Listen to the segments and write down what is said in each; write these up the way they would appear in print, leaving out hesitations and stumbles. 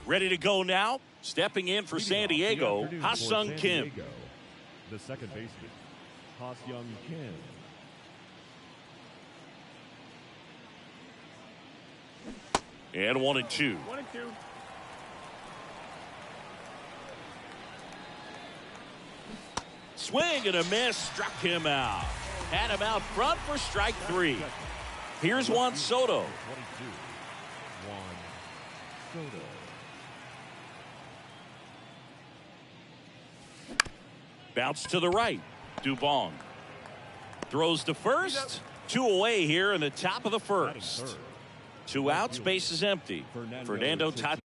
Ready to go now. Stepping in for San Diego, Ha-Seong Kim. The second baseman, Ha-Seong Kim. And 1-2. 1-2. Swing and a miss. Struck him out. Had him out front for strike 3. Here's Juan Soto. 22. Juan Soto. Bounce to the right. Dubon throws to first. 2 away here in the top of the first. 2 outs, base is empty. Fernando Tatis.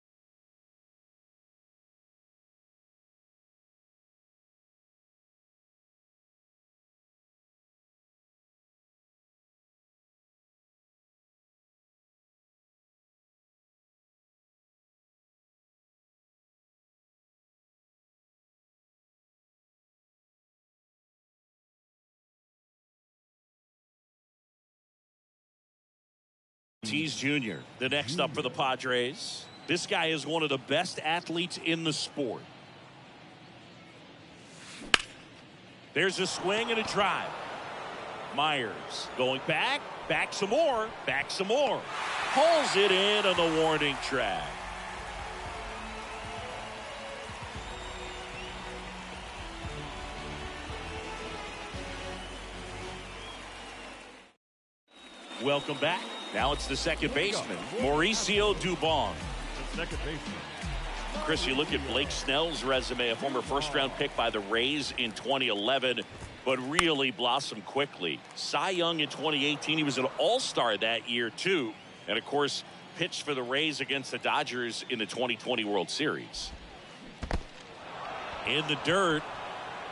Jr., the next up for the Padres. This guy is one of the best athletes in the sport. There's a swing and a drive. Myers going back some more, pulls it in on the warning track. Welcome back. Now it's the second baseman, Mauricio Dubon. The second baseman. Chris, you look at Blake Snell's resume, a former first-round pick by the Rays in 2011, but really blossomed quickly. Cy Young in 2018, he was an all-star that year, too. And, of course, pitched for the Rays against the Dodgers in the 2020 World Series. In the dirt.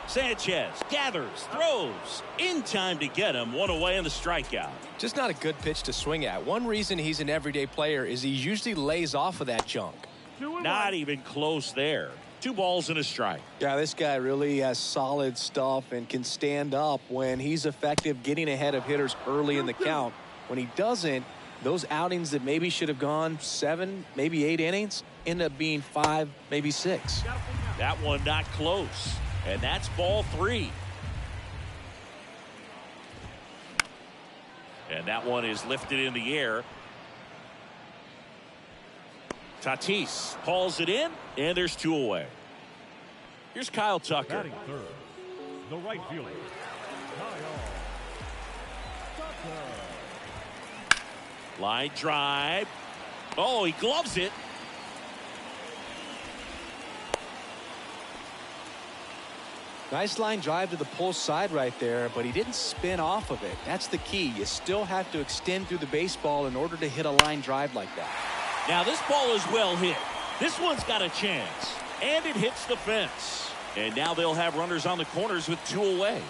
Sanchez gathers, throws, in time to get him. 1 away in the strikeout. Just not a good pitch to swing at. One reason he's an everyday player is he usually lays off of that junk. Not even close there. 2 balls and a strike. Yeah, this guy really has solid stuff and can stand up when he's effective getting ahead of hitters early in the count. When he doesn't, those outings that maybe should have gone 7, maybe 8 innings end up being 5, maybe 6. That one not close. And that's ball 3. And that one is lifted in the air. Tatis hauls it in, and there's 2 away. Here's Kyle Tucker. Batting third, the right fielder, Kyle Tucker. Line drive. Oh, he gloves it. Nice line drive to the pull side right there, but he didn't spin off of it. That's the key. You still have to extend through the baseball in order to hit a line drive like that. Now this ball is well hit. This one's got a chance. And it hits the fence. And now they'll have runners on the corners with 2 away.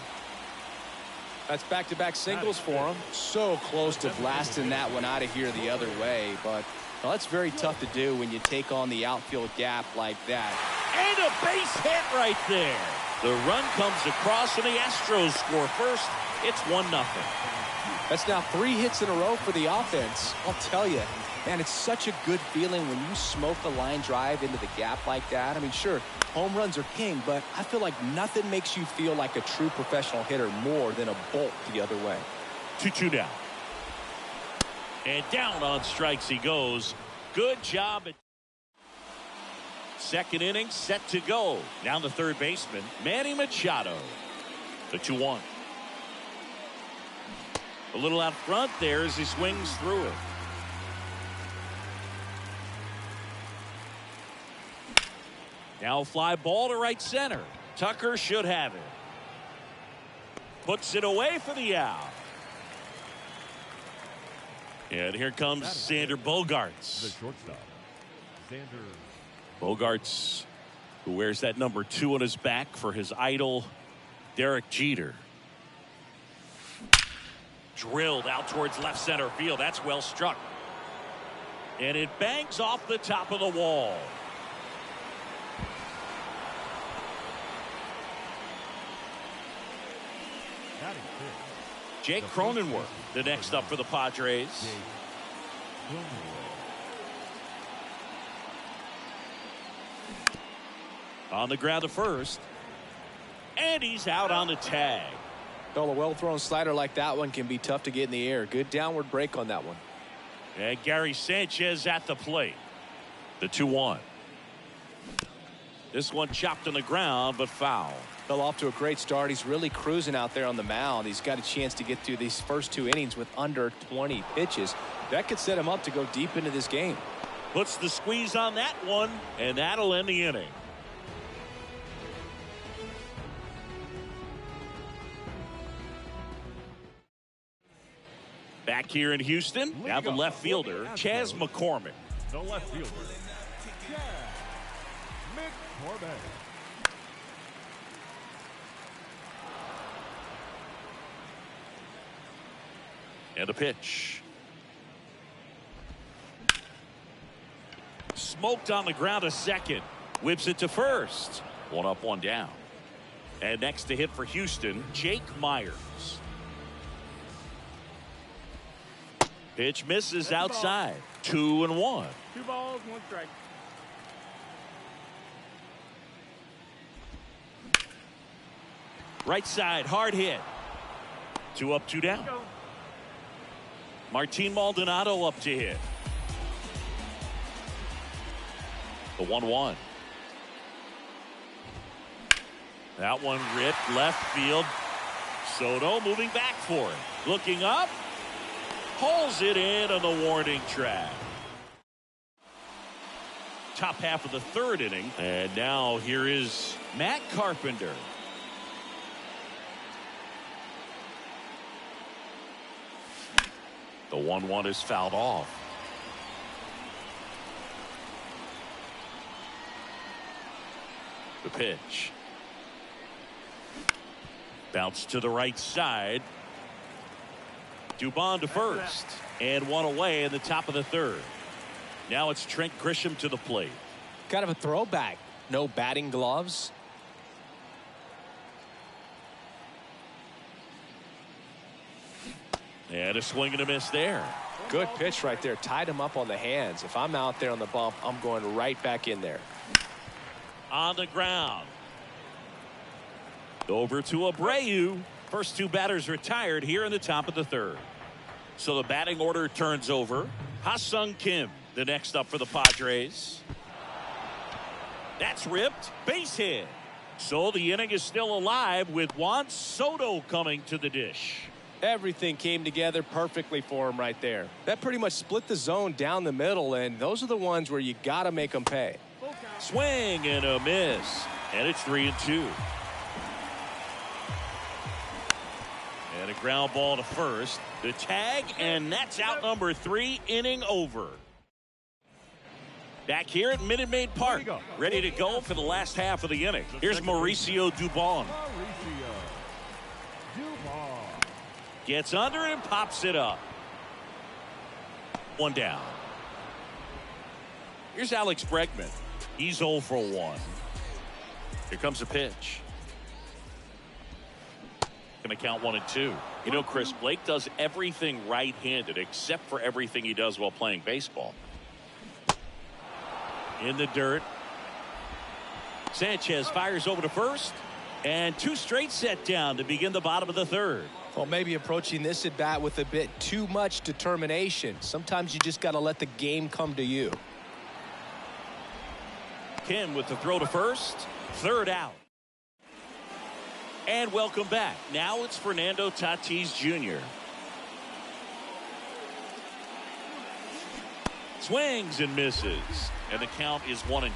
That's back-to-back singles for him. So close to blasting that one out of here the other way. But well, that's very tough to do when you take on the outfield gap like that. And a base hit right there. The run comes across and the Astros score first. It's 1-0. That's now 3 hits in a row for the offense. I'll tell you, man, it's such a good feeling when you smoke a line drive into the gap like that. I mean, sure, home runs are king, but I feel like nothing makes you feel like a true professional hitter more than a bolt the other way. 2-2 down. And down on strikes he goes. Good job. Second inning set to go. Now the third baseman, Manny Machado. The 2-1. A little out front there as he swings through it. Now a fly ball to right center. Tucker should have it. Puts it away for the out. And here comes Xander Bogaerts. The shortstop, Xander Bogaerts, who wears that number 2 on his back for his idol, Derek Jeter. Drilled out towards left center field. That's well struck. And it bangs off the top of the wall. batting fifth. Jake Cronenworth, the next up for the Padres. On the ground to first. And he's out on the tag. Well, a well-thrown slider like that one can be tough to get in the air. Good downward break on that one. And Gary Sanchez at the plate. The 2-1. This one chopped on the ground, but foul. Fell off to a great start. He's really cruising out there on the mound. He's got a chance to get through these first 2 innings with under 20 pitches. That could set him up to go deep into this game. Puts the squeeze on that one, and that'll end the inning. Back here in Houston, now the left fielder, Chas McCormick. The left fielder, Chas McCormick. And a pitch. Smoked on the ground, a second. Whips it to first. 1 up, 1 down. And next to hit for Houston, Jake Myers. Pitch misses outside. 2-1. 2 balls, 1 strike. Right side, hard hit. 2 up, 2 down. Martin Maldonado up to hit. The 1-1. That one ripped left field. Soto moving back for it. Looking up. Pulls it in on the warning track. Top half of the 3rd inning. And now here is Matt Carpenter. The 1-1 is fouled off. The pitch. Bounce to the right side. Dubon to first. And 1 away in the top of the 3rd. Now it's Trent Grisham to the plate. Kind of a throwback. No batting gloves. And a swing and a miss there. Good pitch right there. Tied him up on the hands. If I'm out there on the bump, I'm going right back in there. On the ground. Over to Abreu. First 2 batters retired here in the top of the 3rd. So the batting order turns over. Ha-Sung Kim, the next up for the Padres. That's ripped. Base hit. So the inning is still alive with Juan Soto coming to the dish. Everything came together perfectly for him right there. That pretty much split the zone down the middle, and those are the ones where you got to make them pay. Swing and a miss. And it's 3-2. And a ground ball to first. The tag, and that's out number 3, inning over. Back here at Minute Maid Park, ready to go for the last half of the inning. Here's Mauricio Dubon. Gets under and pops it up. 1 down. Here's Alex Bregman. He's 0 for 1. Here comes a pitch. Going to count 1 and 2. You know, Chris, Blake does everything right-handed except for everything he does while playing baseball. In the dirt. Sanchez fires over to first. And 2 straight set down to begin the bottom of the 3rd. Well, maybe approaching this at bat with a bit too much determination. Sometimes you just got to let the game come to you. Kim with the throw to first. Third out. And welcome back. Now it's Fernando Tatis Jr. Swings and misses. And the count is 1-2.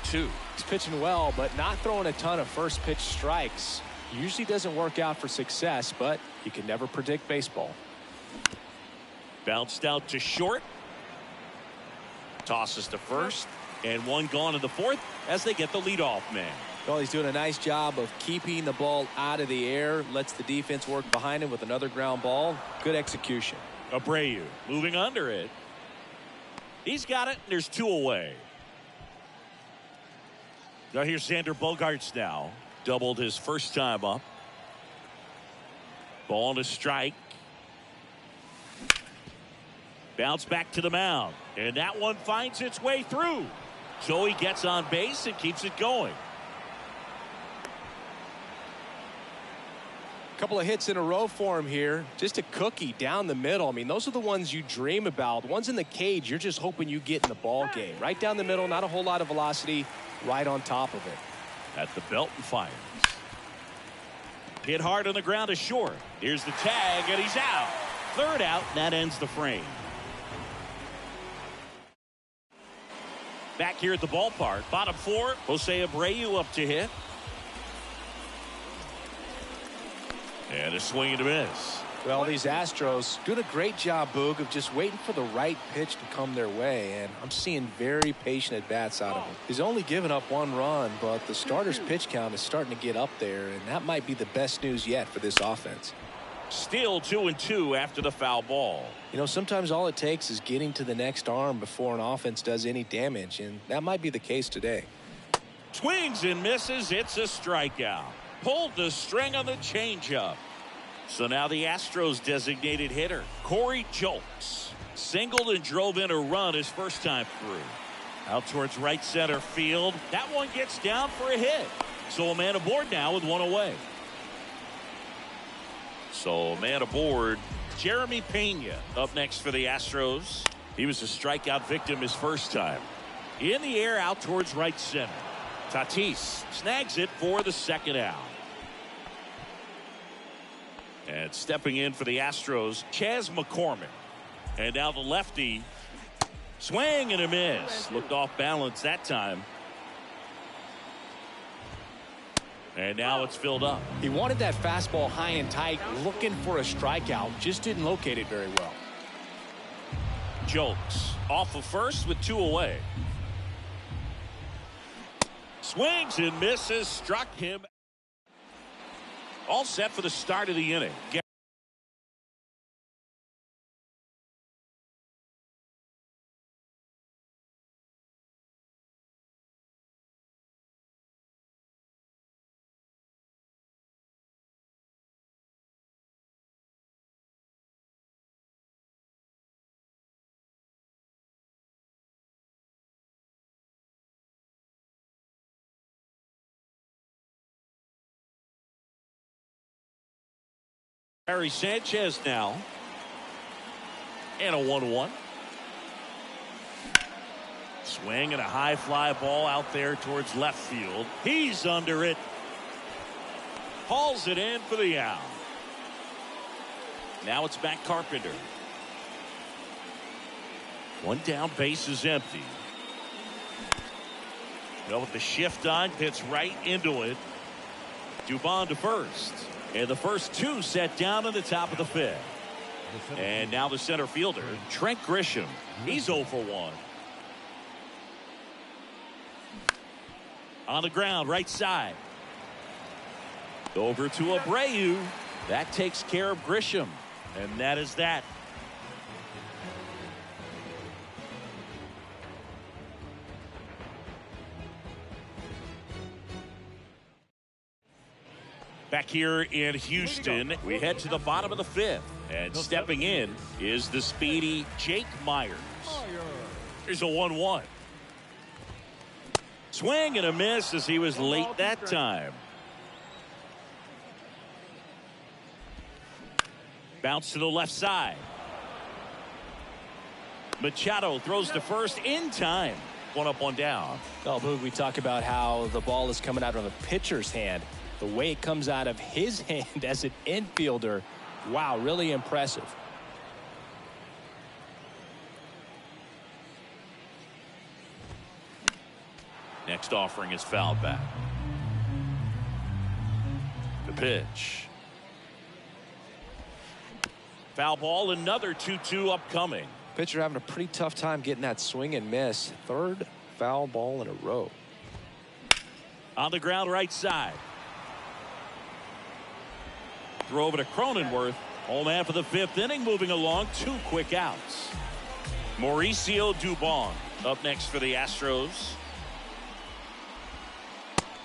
He's pitching well, but not throwing a ton of first pitch strikes. Usually doesn't work out for success, but you can never predict baseball. Bounced out to short. Tosses to first. And one gone in the fourth as they get the leadoff man. Well, he's doing a nice job of keeping the ball out of the air. Lets the defense work behind him with another ground ball. Good execution. Abreu moving under it. He's got it. And there's 2 away. Now here's Xander Bogaerts now. Doubled his first time up. Ball to strike. Bounce back to the mound. And that one finds its way through. So he gets on base and keeps it going. Couple of hits in a row for him here. Just a cookie down the middle. I mean, those are the ones you dream about. Ones in the cage, you're just hoping you get in the ball game. Right down the middle, not a whole lot of velocity. Right on top of it. At the belt and fires. Hit hard on the ground to short. Here's the tag, and he's out. Third out, and that ends the frame. Back here at the ballpark, bottom 4, Jose Abreu up to hit. And a swing and a miss. Well, these Astros doing a great job, Boog, of just waiting for the right pitch to come their way, and I'm seeing very patient at-bats out of him. He's only given up 1 run, but the starter's pitch count is starting to get up there, and that might be the best news yet for this offense. Still 2-2 after the foul ball. You know, sometimes all it takes is getting to the next arm before an offense does any damage, and that might be the case today. Swings and misses. It's a strikeout. Pulled the string on the changeup. So now the Astros designated hitter, Corey Julks, singled and drove in a run his first time through. Out towards right center field. That one gets down for a hit. So a man aboard now with 1 away. So a man aboard. Jeremy Pena up next for the Astros. He was a strikeout victim his first time. In the air out towards right center. Tatis snags it for the second out. And stepping in for the Astros, Chas McCormick. And now the lefty. Swing and a miss. Looked off balance that time. And now it's filled up. He wanted that fastball high and tight, looking for a strikeout. Just didn't locate it very well. Julks off of first with 2 away. Swings and misses. Struck him. All set for the start of the inning. Harry Sanchez now. And a 1-1. Swing and a high fly ball out there towards left field. He's under it. Hauls it in for the out. Now it's Matt Carpenter. One down, base is empty. Well, with the shift on, hits right into it. Dubon to first. And the first 2 set down in the top of the 5th. And now the center fielder, Trent Grisham. He's 0 for 1. On the ground, right side. Over to Abreu. That takes care of Grisham. And that is that. Back here in Houston, we head to the bottom of the 5th. And stepping in is the speedy Jake Myers. Here's a 1-1. Swing and a miss as he was late that time. Bounce to the left side. Machado throws to first in time. 1 up, 1 down. Oh, Boog, we talk about how the ball is coming out of a pitcher's hand. The way it comes out of his hand as an infielder, wow, really impressive. Next offering is fouled back. The pitch. Foul ball, another 2-2 upcoming. Pitcher having a pretty tough time getting that swing and miss. Third foul ball in a row. On the ground right side. Throw over to Cronenworth. Home man for the 5th inning, moving along. 2 quick outs. Mauricio Dubon up next for the Astros.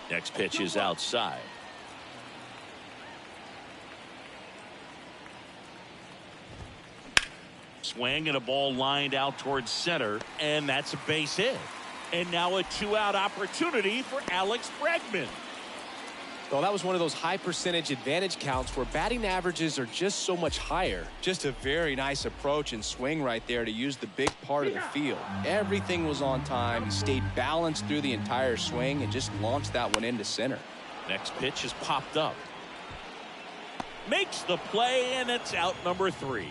Next pitch is outside. Swing and a ball lined out towards center, and that's a base hit. And now a 2-out opportunity for Alex Bregman. Well, that was one of those high percentage advantage counts where batting averages are just so much higher. Just a very nice approach and swing right there to use the big part of the field. Everything was on time. He stayed balanced through the entire swing and just launched that one into center. Next pitch is popped up. Makes the play, and it's out number 3.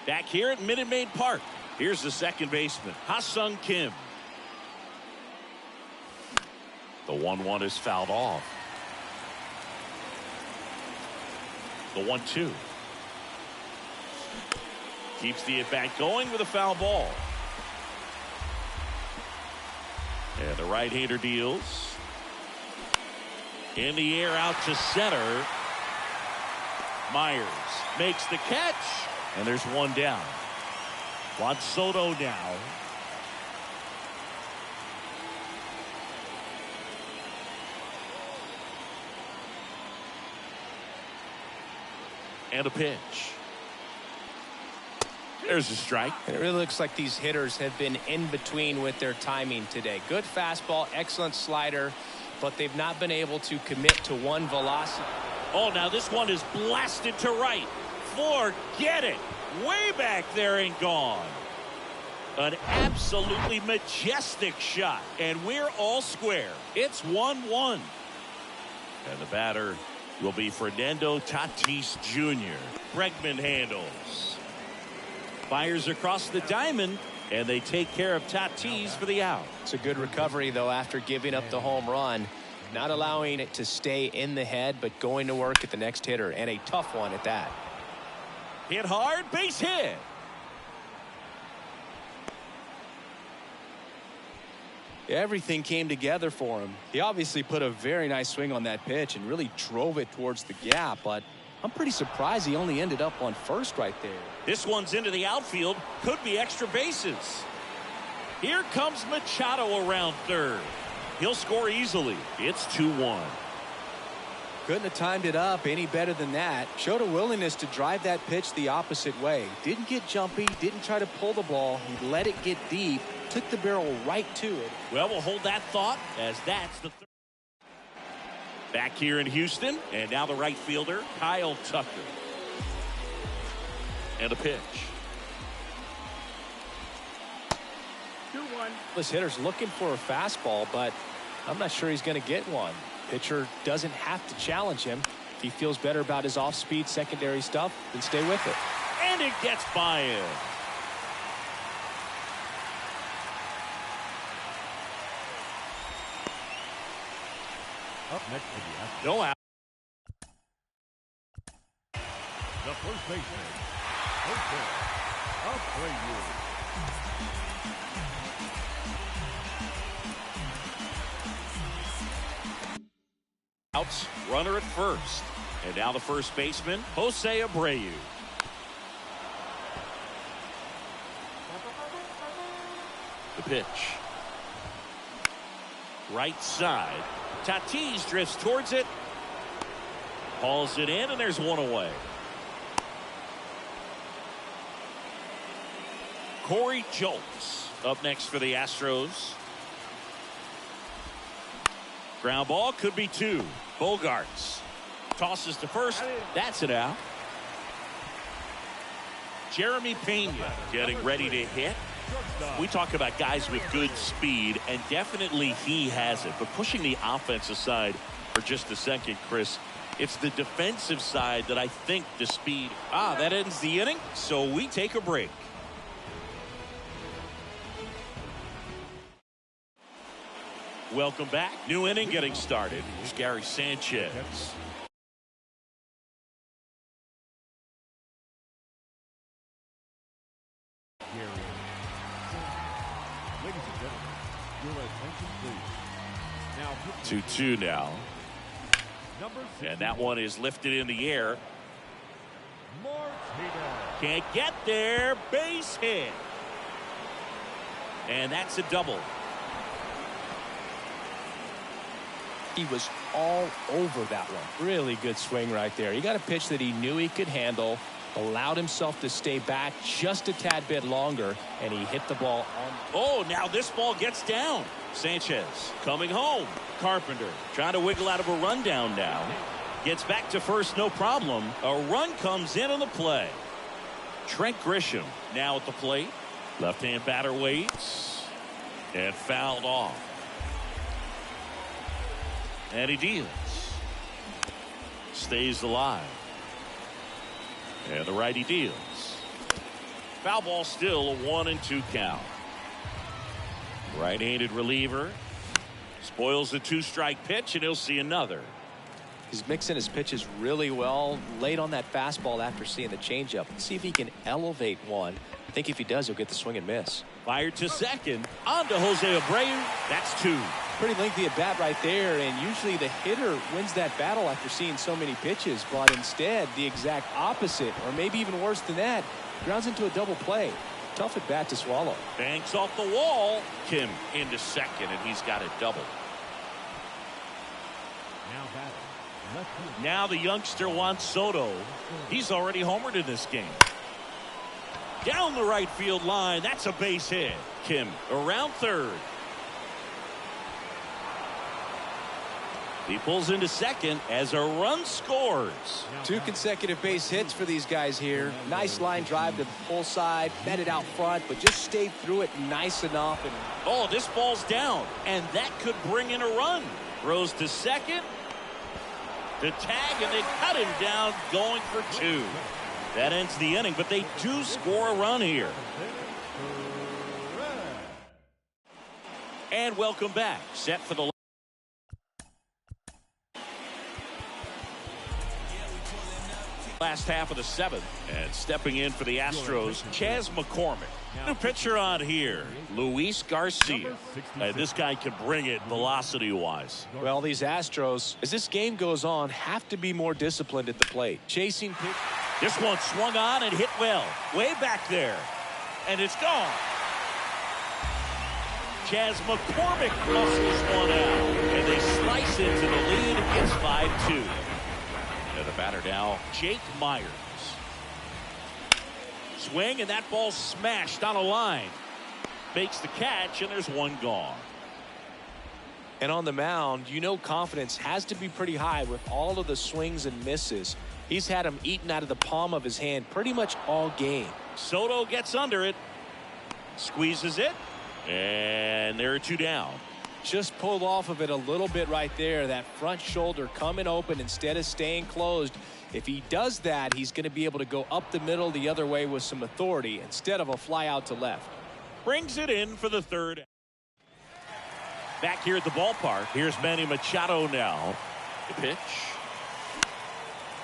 Back here at Minute Maid Park, here's the second baseman, Ha-Sung Kim. The 1-1 is fouled off. The 1-2. Keeps the at-bat going with a foul ball. And the right-hander deals. In the air out to center. Myers makes the catch. And there's 1 down. Juan Soto now. And a pitch. There's a strike. And it really looks like these hitters have been in between with their timing today. Good fastball, excellent slider, but they've not been able to commit to one velocity. Oh, now this one is blasted to right. Forget it. Way back there and gone. An absolutely majestic shot. And we're all square. It's 1-1. And the batter will be Fernando Tatis Jr. Bregman handles. Fires across the diamond, and they take care of Tatis for the out. It's a good recovery, though, after giving up the home run. Not allowing it to stay in the head, but going to work at the next hitter, and a tough one at that. Hit hard, base hit. Everything came together for him. He obviously put a very nice swing on that pitch and really drove it towards the gap, but I'm pretty surprised he only ended up on first right there. This one's into the outfield. Could be extra bases. Here comes Machado around third. He'll score easily. It's 2-1. Couldn't have timed it up any better than that. Showed a willingness to drive that pitch the opposite way. Didn't get jumpy, didn't try to pull the ball. He let it get deep, took the barrel right to it. Well, we'll hold that thought as that's the third. Back here in Houston, and now the right fielder, Kyle Tucker. And a pitch. 2-1. This hitter's looking for a fastball, but I'm not sure he's going to get one. Pitcher doesn't have to challenge him. If he feels better about his off-speed secondary stuff, then stay with it. And it gets by him. Up next to the Astros, No out. the first baseman, Jose Abreu. Outs, runner at first. And now the first baseman, Jose Abreu. The pitch. Right side. Tatis drifts towards it. Hauls it in, and there's one away. Corey Julks up next for the Astros. Ground ball, could be 2. Bogarts Tosses to first. That's it out. Jeremy Pena getting ready to hit. We talk about guys with good speed, and definitely he has it. But pushing the offense aside for just a second, Chris, it's the defensive side that I think the speed. That ends the inning, so we take a break. Welcome back. New inning getting started. Here's Gary Sanchez. Ladies and gentlemen, your attention please. 2-2 now. And that one is lifted in the air. Can't get there. Base hit. And that's a double. He was all over that one. Really good swing right there. He got a pitch that he knew he could handle, allowed himself to stay back just a tad bit longer, and he hit the ball on. Oh, now this ball gets down. Sanchez coming home. Carpenter trying to wiggle out of a rundown now. Gets back to first, no problem. A run comes in on the play. Trent Grisham now at the plate. Left-hand batter waits. And fouled off. And he deals. Stays alive. And the righty deals. Foul ball still, a 1-2 count. Right-handed reliever. Spoils the 2-strike pitch, and he'll see another. He's mixing his pitches really well. Late on that fastball after seeing the changeup. Let's see if he can elevate one. I think if he does, he'll get the swing and miss. Fired to second. On to Jose Abreu. That's 2. Pretty lengthy at bat right there, and usually the hitter wins that battle after seeing so many pitches, but instead the exact opposite, or maybe even worse than that, grounds into a double play. Tough at bat to swallow. Banks off the wall. Kim into second, and he's got it double. Now the youngster Juan Soto. He's already homered in this game. Down the right field line. That's a base hit. Kim around third. He pulls into second as a run scores. 2 consecutive base hits for these guys here. Nice line drive to the pull side, met it out front, but just stayed through it nice enough. And oh, this ball's down, and that could bring in a run. Throws to second. The tag, and they cut him down, going for 2. That ends the inning, but they do score a run here. And welcome back. Set for the last half of the 7th. And stepping in for the Astros, Chas McCormick. New pitcher on here, Luis Garcia. This guy can bring it velocity-wise. Well, these Astros, as this game goes on, have to be more disciplined at the plate. Chasing pitch. This one swung on and hit well. Way back there. And it's gone. Chas McCormick muscles one out. And they slice into the lead. It's 5-2. And the batter now, Jake Myers. Swing, and that ball smashed on a line. Makes the catch, and there's one gone. And on the mound, you know confidence has to be pretty high with all of the swings and misses. He's had them eaten out of the palm of his hand pretty much all game. Soto gets under it. Squeezes it. And there are 2 down. Just pulled off of it a little bit right there. That front shoulder coming open instead of staying closed. If he does that, he's going to be able to go up the middle the other way with some authority instead of a fly out to left. Brings it in for the 3rd. Back here at the ballpark, here's Manny Machado now. The pitch.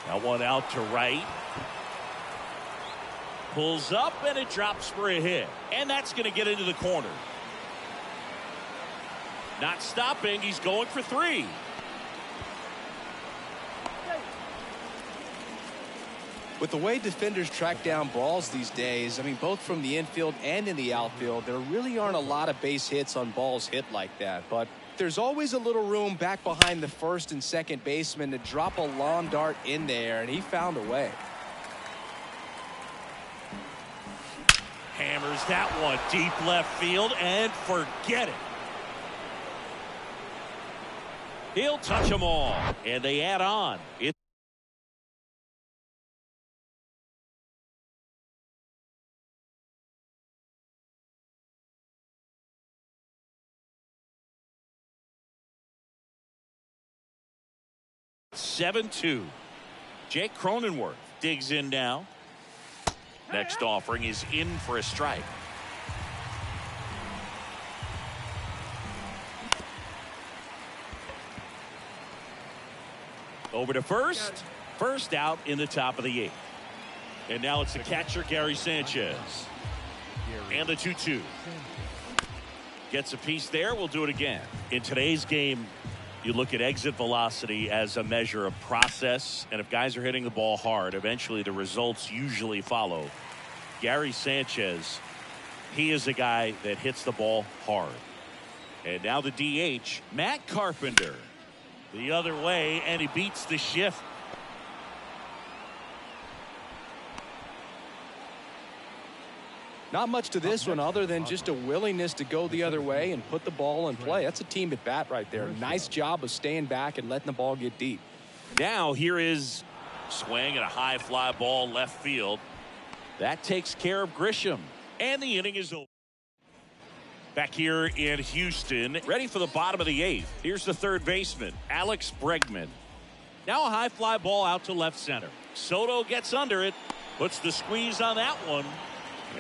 Now one out to right. Pulls up, and it drops for a hit. And that's going to get into the corner. Not stopping. He's going for 3. With the way defenders track down balls these days, I mean, both from the infield and in the outfield, there really aren't a lot of base hits on balls hit like that. But there's always a little room back behind the first and second baseman to drop a lawn dart in there, and he found a way. Hammers that one deep left field, and forget it. He'll touch them all, and they add on. 7-2. Jake Cronenworth digs in now. Next offering is in for a strike. Over to first. First out in the top of the 8th. And now it's the catcher, Gary Sanchez. And the 2-2. Gets a piece there. We'll do it again. In today's game, you look at exit velocity as a measure of process. And if guys are hitting the ball hard, eventually the results usually follow. Gary Sanchez, he is a guy that hits the ball hard. And now the DH, Matt Carpenter. The other way, and he beats the shift. Not much to this one other than just a willingness to go the other way and put the ball in play. That's a team at bat right there. Nice job of staying back and letting the ball get deep. Now here is swing and a high fly ball left field. That takes care of Grisham. And the inning is over. Back here in Houston, ready for the bottom of the 8th. Here's the third baseman, Alex Bregman. Now a high fly ball out to left center. Soto gets under it, puts the squeeze on that one.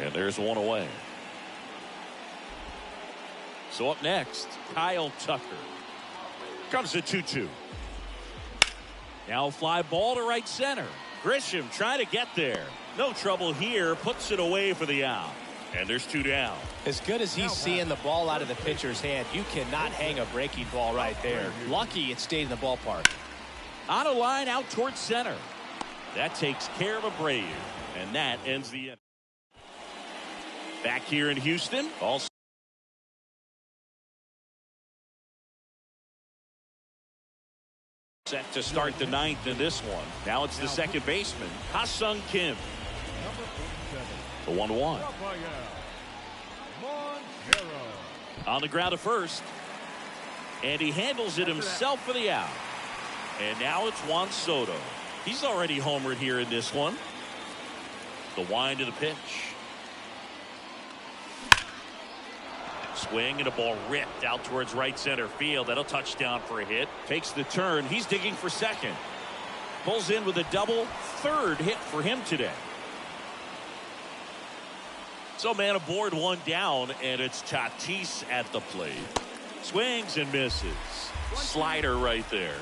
And there's one away. So up next, Kyle Tucker. Comes the 2-2. Now a fly ball to right center. Grisham trying to get there. No trouble here. Puts it away for the out. And there's 2 down. As good as he's seeing the ball out of the pitcher's hand, you cannot hang a breaking ball right there. Lucky it stayed in the ballpark. On a line out towards center. That takes care of Abreu. And that ends the inning. Back here in Houston. Also set to start the 9th in this one. Now it's the second baseman, Ha-Sung Kim. The 1-1. On the ground at first. And he handles it himself for the out. And now it's Juan Soto. He's already homered here in this one. The wind of the pitch. Swing and a ball ripped out towards right center field. That'll touch down for a hit. Takes the turn. He's digging for second. Pulls in with a double. Third hit for him today. So man aboard, 1 down, and it's Tatis at the plate. Swings and misses. Slider right there.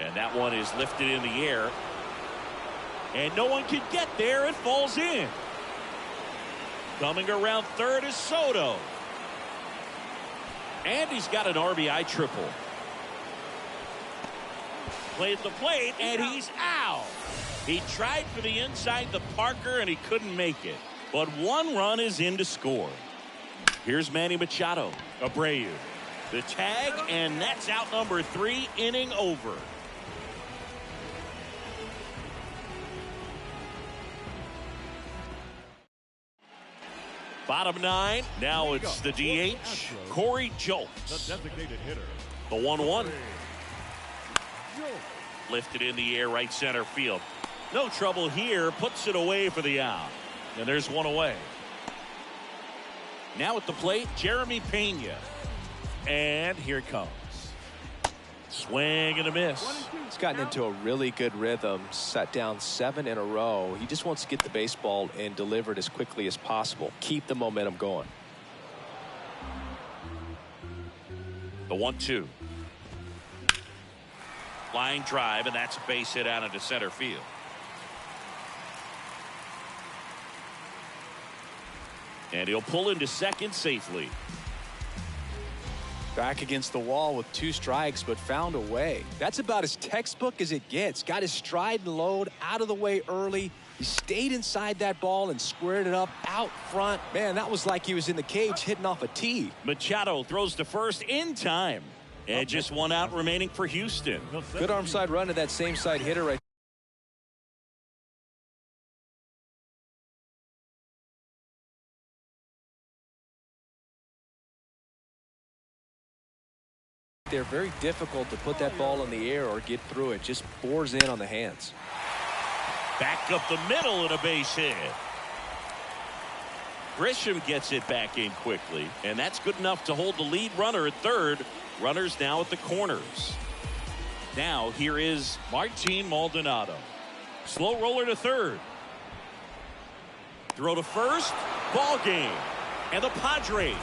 And that one is lifted in the air. And no one can get there. It falls in. Coming around third is Soto. And he's got an RBI triple. Play at the plate, and he's out. He tried for the inside the Parker, and he couldn't make it. But 1 run is in to score. Here's Manny Machado. Abreu. The tag, and that's out number 3, inning over. Bottom 9. Now it's the DH, Corey Julks. The designated hitter. The 1-1. Lifted in the air, right center field. No trouble here. Puts it away for the out. And there's one away. Now at the plate, Jeremy Pena. And here it comes. Swing and a miss. He's gotten into a really good rhythm. Set down 7 in a row. He just wants to get the baseball and deliver it as quickly as possible. Keep the momentum going. The 1-2. Line drive, and that's a base hit out into center field. And he'll pull into second safely. Back against the wall with 2 strikes, but found a way. That's about as textbook as it gets. Got his stride and load out of the way early. He stayed inside that ball and squared it up out front. Man, that was like he was in the cage hitting off a tee. Machado throws to first in time. And just 1 out remaining for Houston. Good arm side run to that same side hitter right there. Very difficult to put that ball in the air or get through it. Just bores in on the hands. Back up the middle and a base hit. Grisham gets it back in quickly, and that's good enough to hold the lead runner at third. Runners now at the corners. Now here is Martin Maldonado. Slow roller to third. Throw to first. Ball game. And the Padres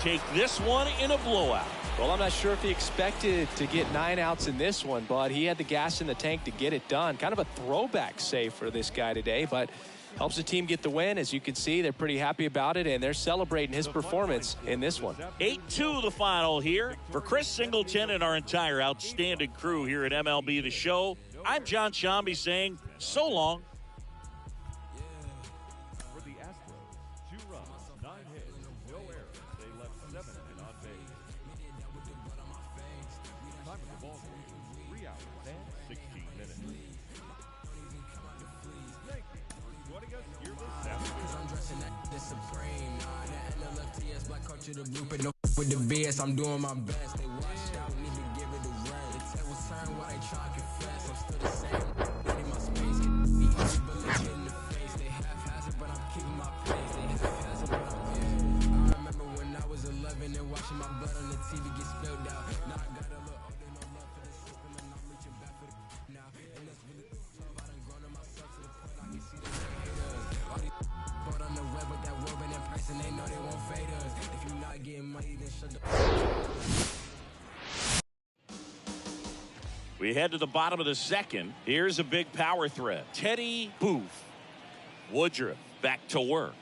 take this one in a blowout. Well, I'm not sure if he expected to get 9 outs in this one, but he had the gas in the tank to get it done. Kind of a throwback save for this guy today, but helps the team get the win. As you can see, they're pretty happy about it, and they're celebrating his performance in this one. 8-2 the final here. For Chris Singleton and our entire outstanding crew here at MLB The Show, I'm John Shambi saying so long. For the Astros, 2 runs, 9 hits, no errors. They left 7 men on base. Time of the ball game, 3 hours and 16 minutes. Thank you for joining us here this afternoon. I'm dressing that the supreme. And the left TS black culture, the blueprint. No with the BS, I'm doing my best. They watch out, need to give it a run. The tables turn while they try to confess. I'm still the same. In my space, can be easy, but they get in the face. They half-hazard, but I'm keeping my pace. They half-hazard, but I'm here. I remember when I was 11 and watching my blood on the TV get spilled out. Now I got a little older, no love for the system, and I'm reaching back for the now. And that's really tough. I done grown on myself to the point I can see the haters. All these bought on the web with that Wilburn and price, and they know they won't fade us. If you're not getting money, then shut the. We head to the bottom of the second. Here's a big power threat. Teddy Booth. Woodruff back to work.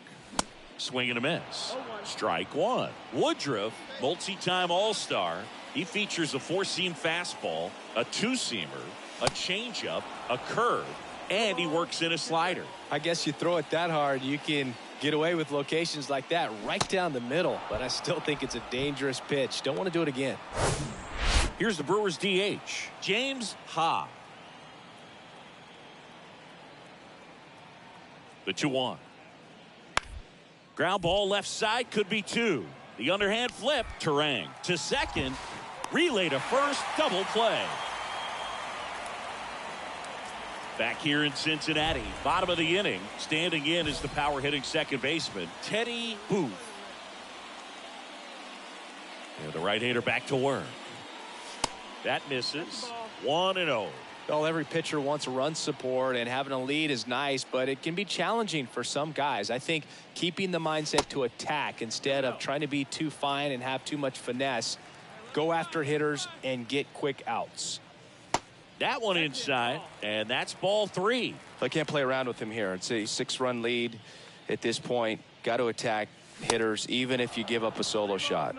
Swing and a miss. Strike one. Woodruff, multi-time All-Star. He features a 4-seam fastball, a 2-seamer, a changeup, a curve, and he works in a slider. I guess you throw it that hard, you can get away with locations like that right down the middle, but I still think it's a dangerous pitch. Don't want to do it again. Here's the Brewers DH, James Ha. The 2-1. Ground ball left side, could be 2. The underhand flip, Turang to second, relay to first, double play. Back here in Cincinnati, bottom of the inning, standing in is the power hitting second baseman, Teddy Booth. And the right-hander back to work. That misses. 1-0. Well, every pitcher wants run support, and having a lead is nice, but it can be challenging for some guys. I think keeping the mindset to attack instead of trying to be too fine and have too much finesse, go after hitters and get quick outs. That one inside, and that's ball 3. I can't play around with him here. It's a 6-run lead at this point. Got to attack hitters, even if you give up a solo shot.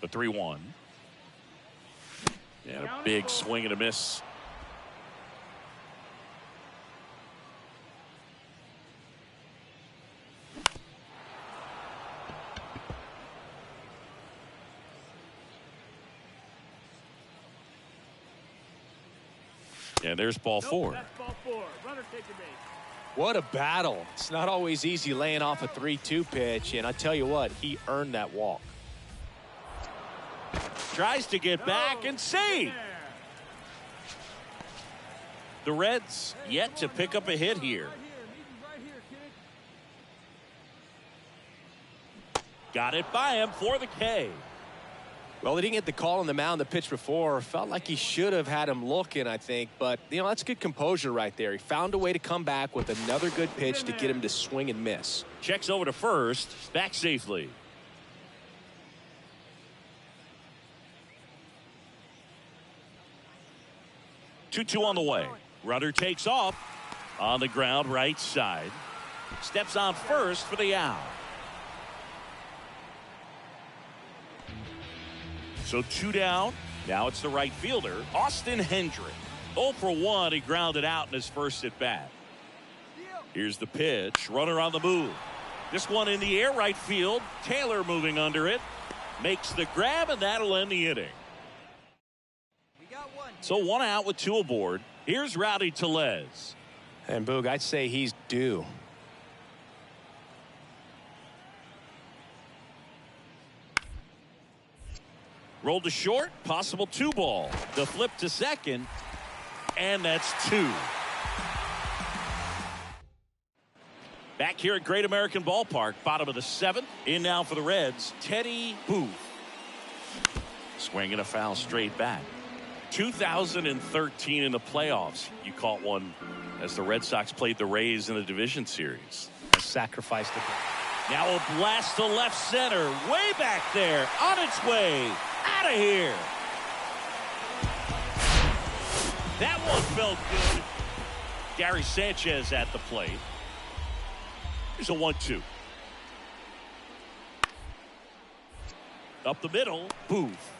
The 3-1. And a big swing and a miss. And there's ball 4. That's ball 4. Runner take your base. What a battle. It's not always easy laying off a 3-2 pitch, and I tell you what, he earned that walk. Tries to get back and save. The Reds yet to pick up a hit here. Got it by him for the K. Well, he didn't get the call on the mound the pitch before. Felt like he should have had him looking, I think. But, you know, that's good composure right there. He found a way to come back with another good pitch to get him to swing and miss. Checks over to first. Back safely. Two on the way. Runner takes off. On the ground, right side. Steps on first for the out. So 2 down. Now it's the right fielder, Austin Hendrick. 0 for 1. He grounded out in his first at bat. Here's the pitch. Runner on the move. This one in the air, right field. Taylor moving under it. Makes the grab, and that'll end the inning. So 1 out with 2 aboard. Here's Rowdy Tellez. And Boog, I'd say he's due. Rolled to short, possible 2 ball. The flip to second, and that's 2. back here at Great American Ballpark. Bottom of the 7th. In now for the Reds, Teddy Booth. Swinging a foul straight back. 2013 in the playoffs. You caught one as the Red Sox played the Rays in the division series. Sacrificed it. Now a blast to left center. Way back there. On its way. Out of here. That one felt good. Gary Sanchez at the plate. Here's a 1-2. Up the middle. Booth.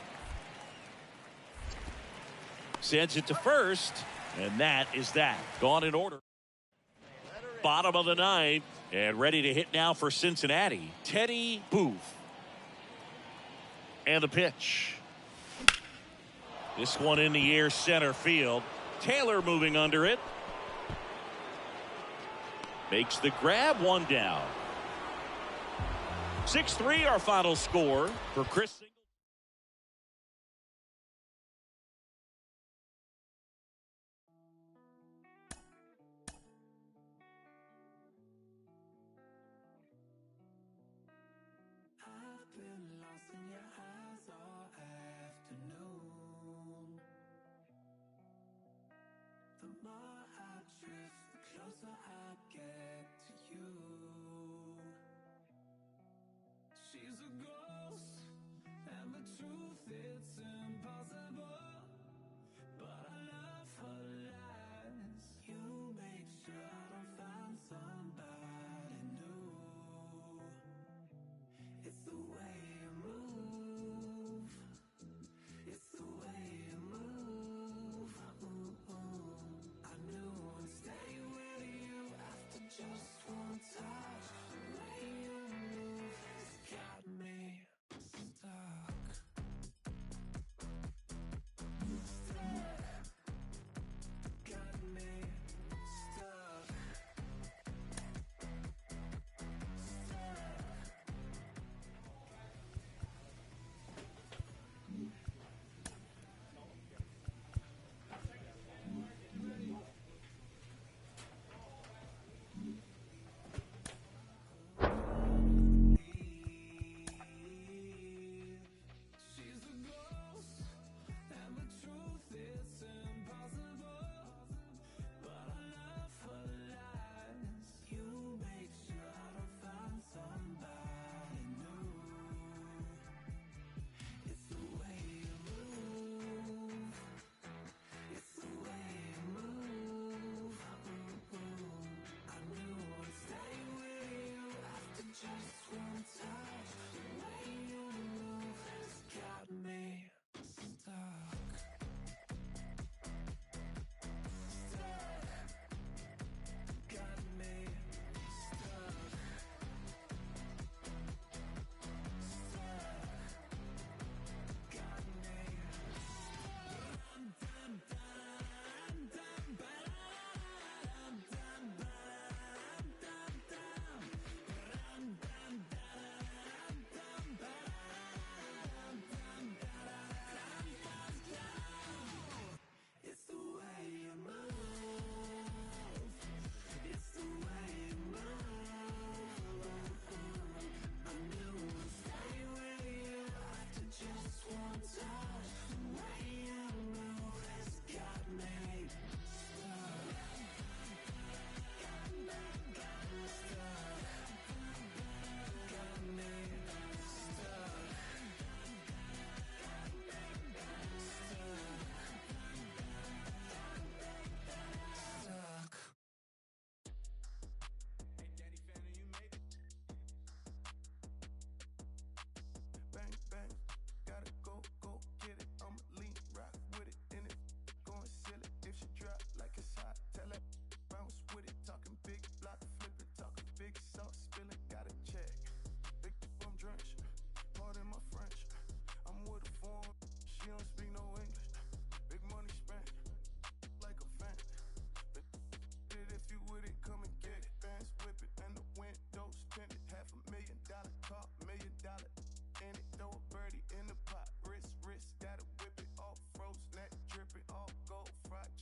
Sends it to first. And that is that. Gone in order. Bottom of the 9th. And ready to hit now for Cincinnati, Teddy Booth. And the pitch. This one in the air, center field. Taylor moving under it. Makes the grab, one down. 6-3 our final score for Chris Singleton.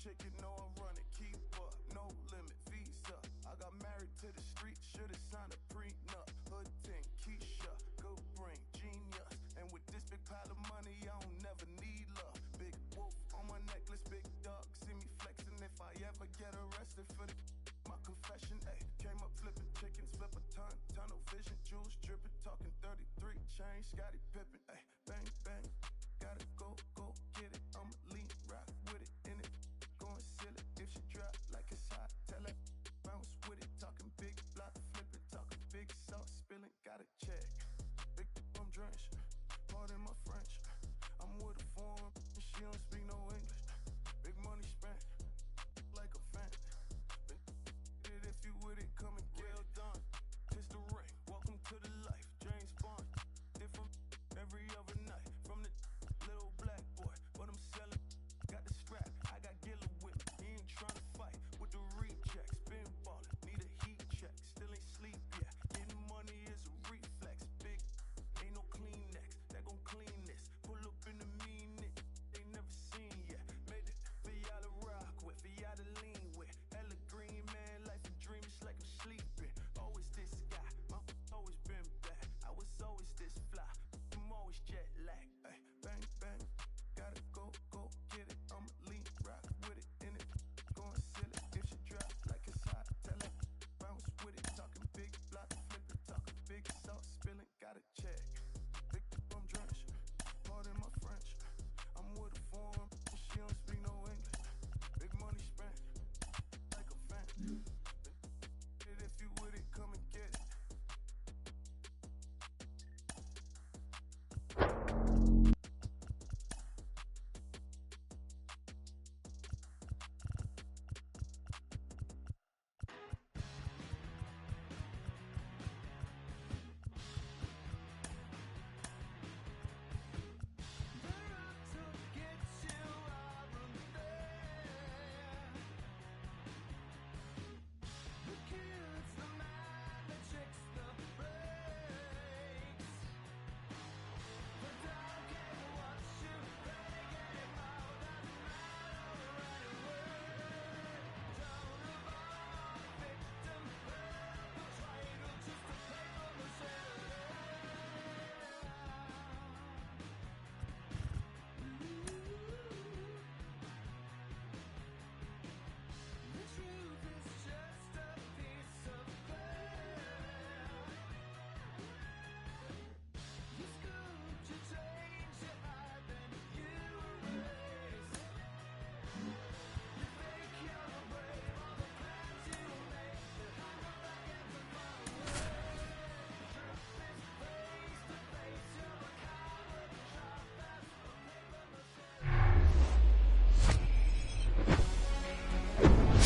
Chicken, know I run it, keep up, no limit, fees up. I got married to the street, should've get arrested for my confession. Ay, came up flipping chickens, flip a ton, tunnel vision, jewels dripping, talking 33 chain, Scottie Pippen. Ay, bang bang, gotta go get it. I'ma lean rock with it in it, going silly if she drop like it's hot. Tell her bounce with it, talking big block flipping, talking big sauce spilling, gotta check. Big I'm drenched, pardon my French. I'm with a foreign, and she don't speak no English. Big money spent, like a fan. If you with it, come and get it done. Kiss the ring, welcome to the life. James Bond, different every other night. From the little black boy, but I'm selling. Got the strap, I got Gilla with me. He ain't trying to fight with the rejects. Been ballin', need a heat check. Still ain't sleep yet. Getting money is a reflex. Big, ain't no Kleenex that gon' clean this. Pull up in the mean it, they never seen yet. Made it for y'all to rock with, for y'all to lean with. Hella green man, life a dream, it's like I'm sleeping. Always this guy, my always been bad. I was always this fly, I'm always jet lag. Ay, bang bang, gotta go get it. I'ma lean rock with it in it, going silly if she drop like it's hot. Tell her bounce with it, talking big block flipping, talking big sauce spilling, gotta check. Big I'm drenched, pardon my French. I'm with a foreign, and she don't speak no English. Big money spent, like a fan. If you with it, come and get it.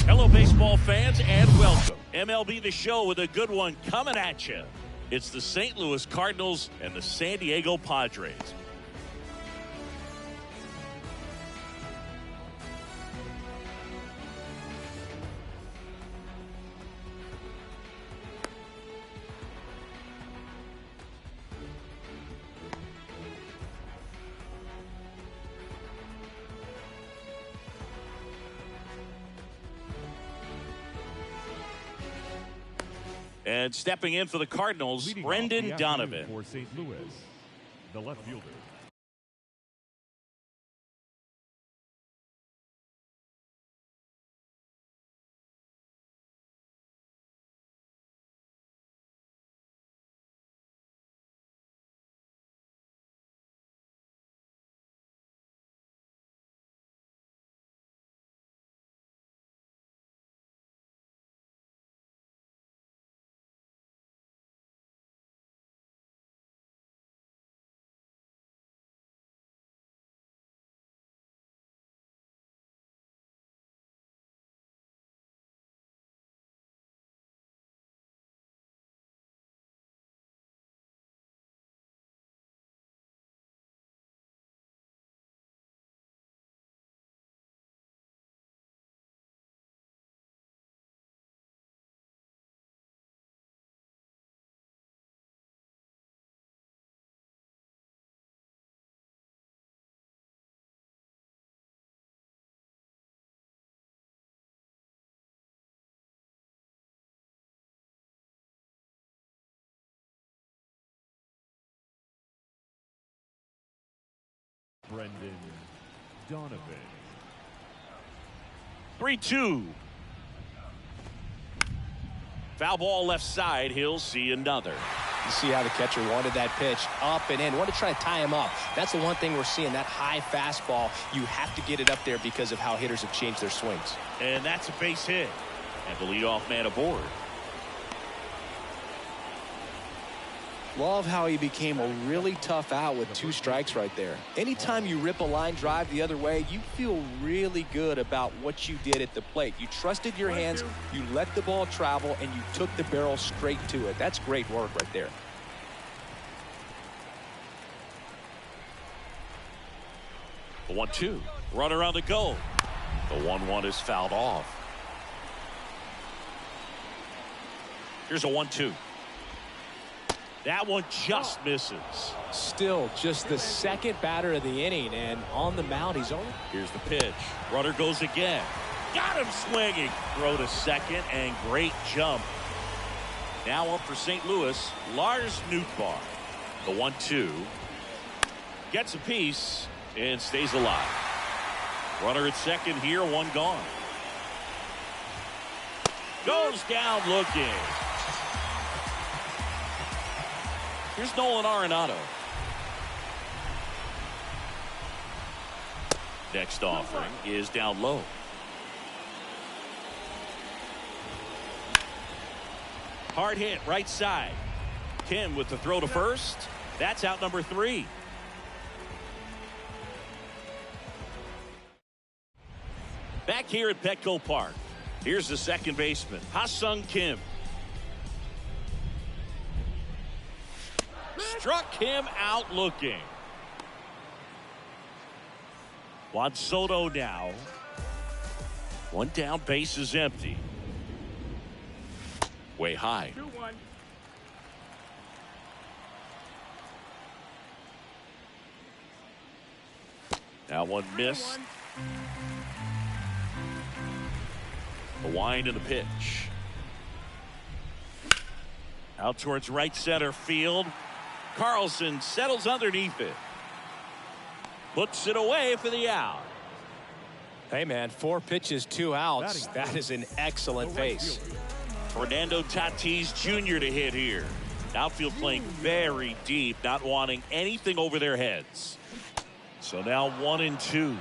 Hello, baseball fans, and welcome. MLB The Show with a good one coming at you. It's the St. Louis Cardinals and the San Diego Padres. And stepping in for the Cardinals, Leading Brendan off the afternoon Donovan. for St. Louis, the left fielder. Brendan Donovan. 3-2 Foul ball left side. He'll see another. You see how the catcher wanted that pitch up and in. Wanted to try to tie him up. That's the one thing we're seeing, that high fastball. You have to get it up there because of how hitters have changed their swings. And that's a base hit. And the leadoff man aboard. Love how he became a really tough out with 2 strikes right there. Anytime you rip a line drive the other way, you feel really good about what you did at the plate. You trusted your hands, you let the ball travel, and you took the barrel straight to it. That's great work right there. The 1-2. Runner on the go. The 1-1 is fouled off. Here's a 1-2. That one just misses. Still just the second batter of the inning, and on the mound he's only. Here's the pitch. Runner goes again. Got him swinging. Throw to second, and great jump. Now up for St. Louis, Lars Nootbaar. The 1-2. Gets a piece and stays alive. Runner at second here, 1 gone. Goes down looking. Here's Nolan Arenado. Next offering is down low. Hard hit right side. Kim with the throw to first. That's out number 3. Back here at Petco Park. Here's the second baseman, Ha-Sung Kim. Struck him out looking. Juan Soto now. 1 down, base is empty. Way high. 2-1. Now one missed. The wind and the pitch. Out towards right center field. Carlson settles underneath it. Puts it away for the out. Hey man, 4 pitches, 2 outs. That is an excellent pace. Fernando Tatis Jr. to hit here. Outfield playing very deep, not wanting anything over their heads. So now 1-2. 1-2 is the count.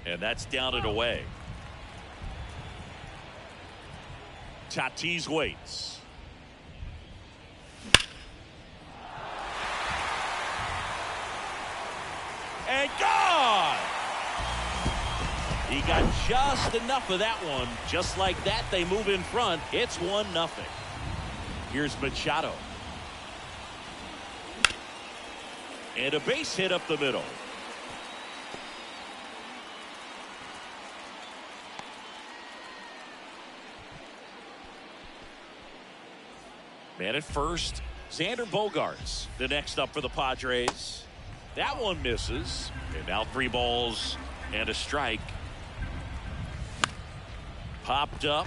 And that's down and away. Tatis waits. And gone! He got just enough of that one. Just like that, they move in front. It's 1-0. Here's Machado. And a base hit up the middle. Man at first, Xander Bogaerts, the next up for the Padres. That one misses. And now 3 balls and a strike. Popped up.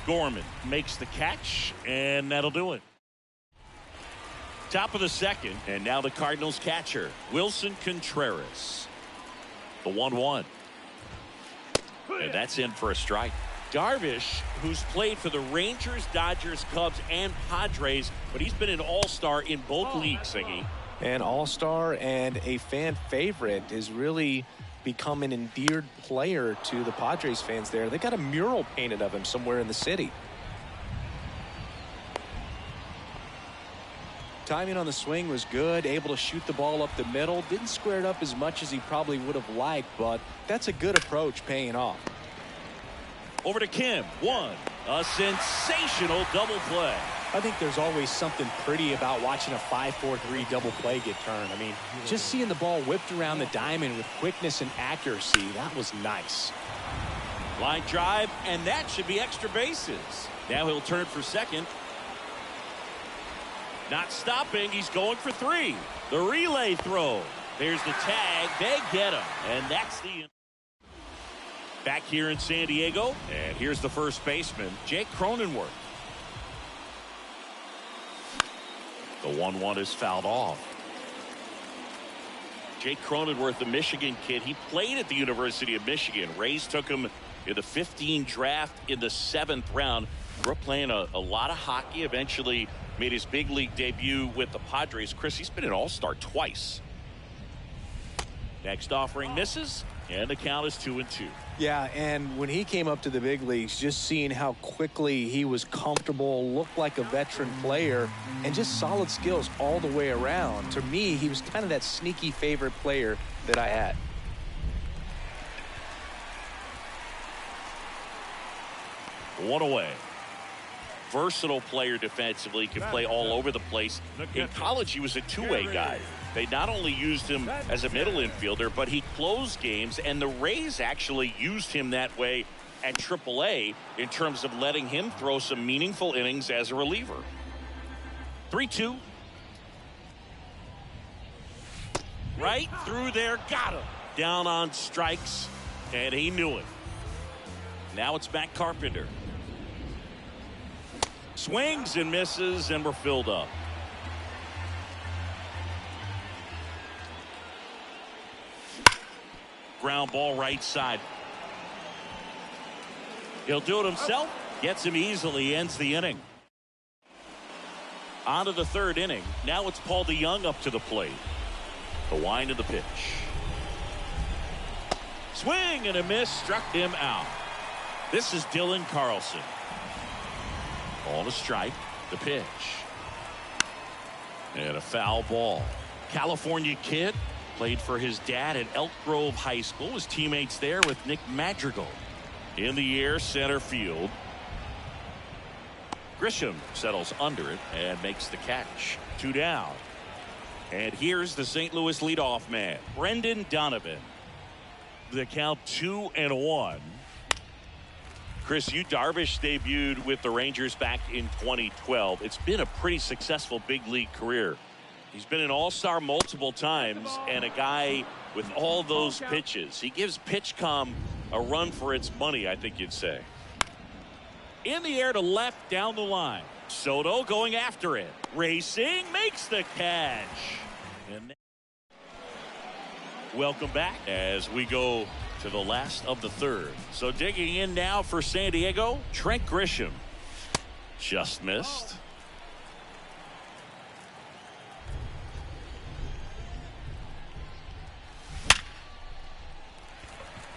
Gorman makes the catch, and that'll do it. Top of the second, and now the Cardinals catcher, Wilson Contreras. The 1-1. And that's in for a strike. Darvish, who's played for the Rangers, Dodgers, Cubs, and Padres, but he's been an all-star in both leagues, Siggy. An all-star and a fan favorite, has really become an endeared player to the Padres fans there. They got a mural painted of him somewhere in the city. Timing on the swing was good, able to shoot the ball up the middle. Didn't square it up as much as he probably would have liked, but that's a good approach paying off. Over to Kim. 1. A sensational double play. I think there's always something pretty about watching a 5-4-3 double play get turned. I mean, just seeing the ball whipped around the diamond with quickness and accuracy, that was nice. Line drive, and that should be extra bases. Now he'll turn for second. Not stopping. He's going for 3. The relay throw. There's the tag. They get him. And that's the... Back here in San Diego, and here's the first baseman, Jake Cronenworth. The 1-1 is fouled off. Jake Cronenworth, the Michigan kid, he played at the University of Michigan. Rays took him in the 15 draft in the 7th round. Grew up playing a lot of hockey. Eventually made his big league debut with the Padres. Chris, he's been an all-star twice. Next offering misses, and the count is 2-2. Yeah, and when he came up to the big leagues, just seeing how quickly he was comfortable, looked like a veteran player, and just solid skills all the way around. To me, he was kind of that sneaky favorite player that I had. One away. Versatile player defensively, can play all over the place. In college, he was a two-way guy. They not only used him as a middle infielder, but he closed games, and the Rays actually used him that way at AAA in terms of letting him throw some meaningful innings as a reliever. 3-2. Right through there, got him. Down on strikes, and he knew it. Now it's Matt Carpenter. Swings and misses, and we're filled up. Ground ball right side. He'll do it himself. Gets him easily. Ends the inning. On to the 3rd inning. Now it's Paul DeJong up to the plate. The wind of the pitch. Swing and a miss. Struck him out. This is Dylan Carlson. On a strike. The pitch. And a foul ball. California kid. Played for his dad at Elk Grove High School. His teammates there with Nick Madrigal. In the air, center field. Grisham settles under it and makes the catch. 2 down. And here's the St. Louis leadoff man, Brendan Donovan. The count 2-1. Chris, Yu Darvish debuted with the Rangers back in 2012. It's been a pretty successful big league career. He's been an all-star multiple times and a guy with all those pitches. He gives PitchCom a run for its money, I think you'd say. In the air to left down the line. Soto going after it. Racing, makes the catch. And welcome back as we go to the last of the 3rd. So digging in now for San Diego, Trent Grisham. Just missed.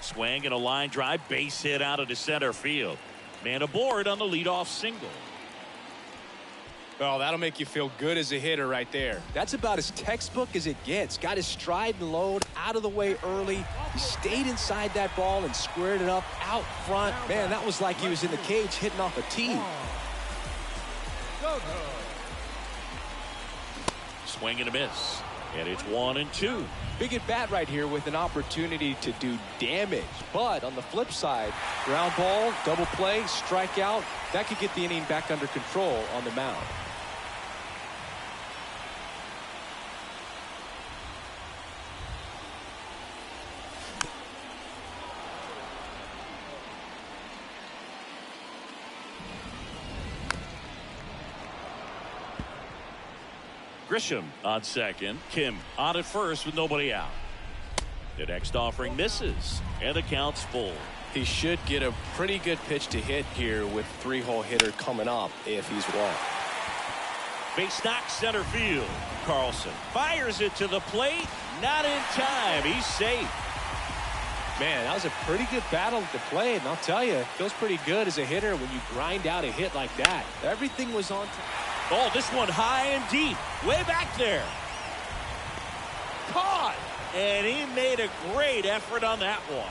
Swing and a line drive, base hit out of the center field. Man aboard on the leadoff single. Oh, that'll make you feel good as a hitter right there. That's about as textbook as it gets. Got his stride and load out of the way early. He stayed inside that ball and squared it up out front. Man, that was like he was in the cage hitting off a tee. Swing and a miss. And it's 1-2. Big at bat right here with an opportunity to do damage. But on the flip side, ground ball, double play, strikeout, that could get the inning back under control on the mound. Grisham on second. Kim on at first with nobody out. The next offering misses, and the count's full. He should get a pretty good pitch to hit here with 3-hole hitter coming up if he's wrong. Base knock center field. Carlson fires it to the plate. Not in time. He's safe. Man, that was a pretty good battle at the plate, and I'll tell you, it feels pretty good as a hitter when you grind out a hit like that. Everything was on time. Oh, this one high and deep. Way back there. Caught. And he made a great effort on that one.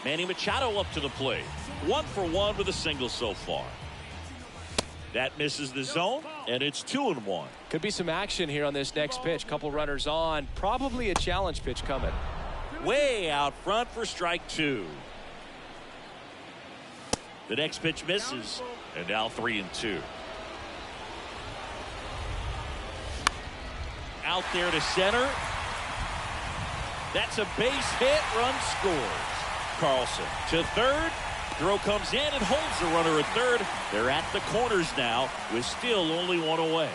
Manny Machado up to the plate. 1 for 1 with a single so far. That misses the zone, and it's 2-1. Could be some action here on this next pitch. Couple runners on. Probably a challenge pitch coming. Way out front for strike 2. The next pitch misses, and now 3-2. Out there to center. That's a base hit. Run scores. Carlson to third. Throw comes in and holds the runner at third. They're at the corners now with still only one away.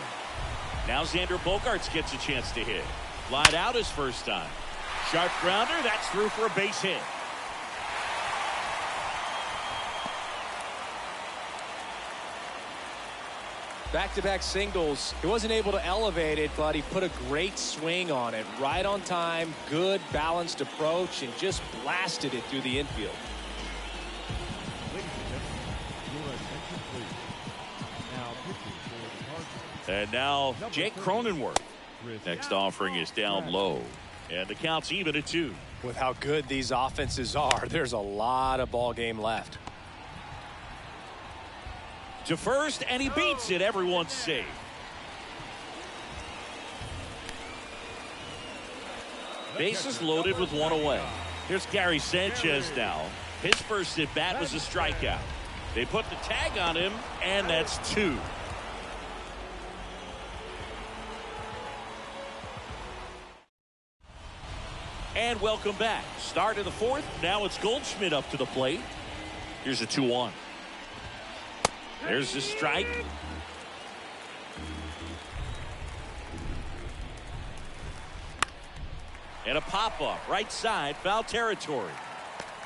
Now Xander Bogaerts gets a chance to hit. Flied out his first time. Sharp grounder. That's through for a base hit. Back-to-back singles. He wasn't able to elevate it, but he put a great swing on it. Right on time, good balanced approach, and just blasted it through the infield. Ladies and gentlemen, your attention please. Now pitching for the Cardinals. And now Jake Cronenworth. Chris Next offering is down low. And the count's even at 2. With how good these offenses are, there's a lot of ball game left. To first, and he beats it. Everyone's safe. Bases loaded with one away. Here's Gary Sanchez now. His first at bat was a strikeout. They put the tag on him, and that's 2. And welcome back. Start of the 4th. Now it's Goldschmidt up to the plate. Here's a 2-1. There's the strike. And a pop-up right side, foul territory.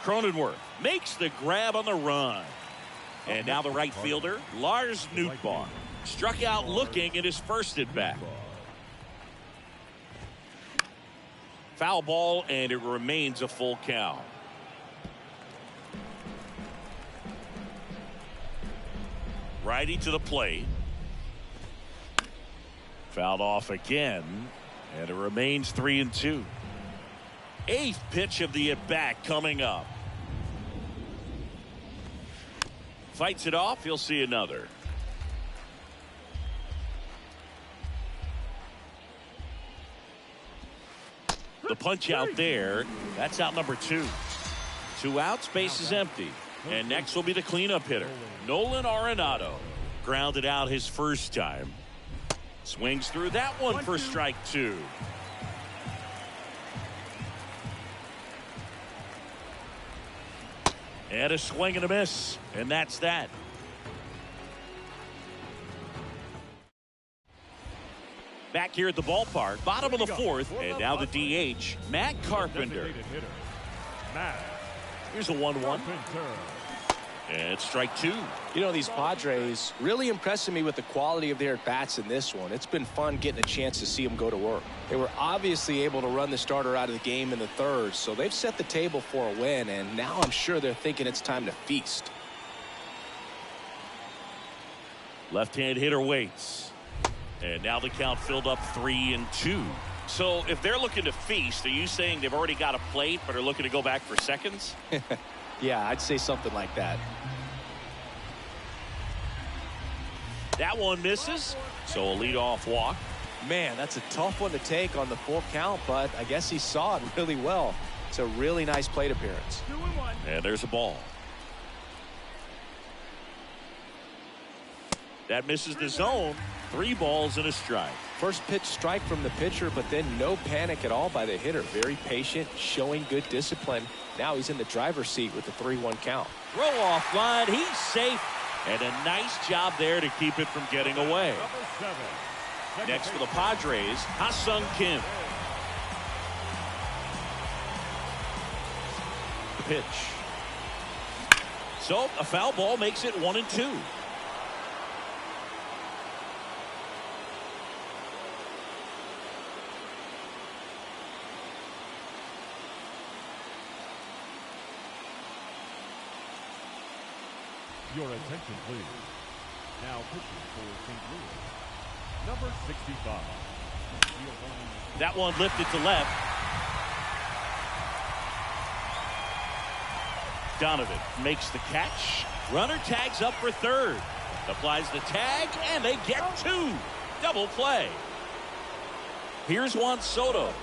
Cronenworth makes the grab on the run. And now the right fielder, Lars Nootbaar, struck out looking at his first at bat. Foul ball, and it remains a full count. Righty to the plate. Fouled off again, and it remains 3-2. 8th pitch of the at-bat coming up. Fights it off. He'll see another. The punch out there. That's out number 2. 2 outs, base is empty. And next will be the cleanup hitter, Nolan Arenado. Grounded out his first time. Swings through that one for strike 2. And a swing and a miss. And that's that. Back here at the ballpark, bottom of the 4th, and now the DH, Matt Carpenter. Designated hitter, Matt Here's a 1-1. Carpenter. And strike 2. You know, these Padres really impressing me with the quality of their at-bats in this one. It's been fun getting a chance to see them go to work. They were obviously able to run the starter out of the game in the 3rd, so they've set the table for a win, and now I'm sure they're thinking it's time to feast. Left-hand hitter waits. And now the count filled up 3-2. So if they're looking to feast, are you saying they've already got a plate but are looking to go back for seconds? Yeah, I'd say something like that. That one misses. So a leadoff walk. Man, that's a tough one to take on the full count, but I guess he saw it really well. It's a really nice plate appearance. 2-1. And there's a ball. That misses the zone. 3 balls and a strike. First pitch strike from the pitcher, but then no panic at all by the hitter. Very patient, showing good discipline. Now he's in the driver's seat with the 3-1 count. Throw off line. He's safe. And a nice job there to keep it from getting away. Number 7. Next for the Padres, Ha-Sung Kim. The pitch. So a foul ball makes it 1-2. Your attention, please. Now pitching for St. Louis, number 65. That one lifted to left. Donovan makes the catch. Runner tags up for 3rd. Applies the tag, and they get 2. Double play. Here's Juan Soto.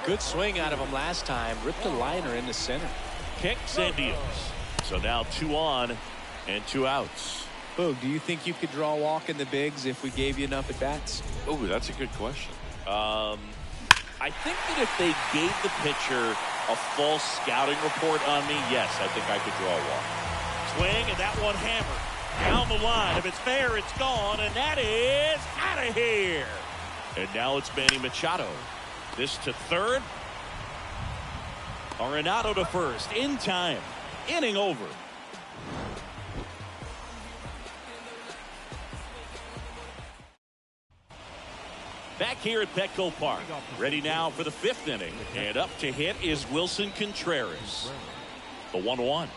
Good swing out of him last time. Ripped the liner in the center. Kicks and deals. So now 2 on and 2 outs. Boog, do you think you could draw a walk in the bigs if we gave you enough at bats? Oh, that's a good question. I think that if they gave the pitcher a false scouting report on me, yes, I think I could draw a walk. swing, and that one hammered. Down the line. If it's fair, it's gone, and that is out of here. And now it's Manny Machado. This to third. Arenado to first. In time. Inning over. Back here at Petco Park. Ready now for the fifth inning. And up to hit is Wilson Contreras. The 1-1.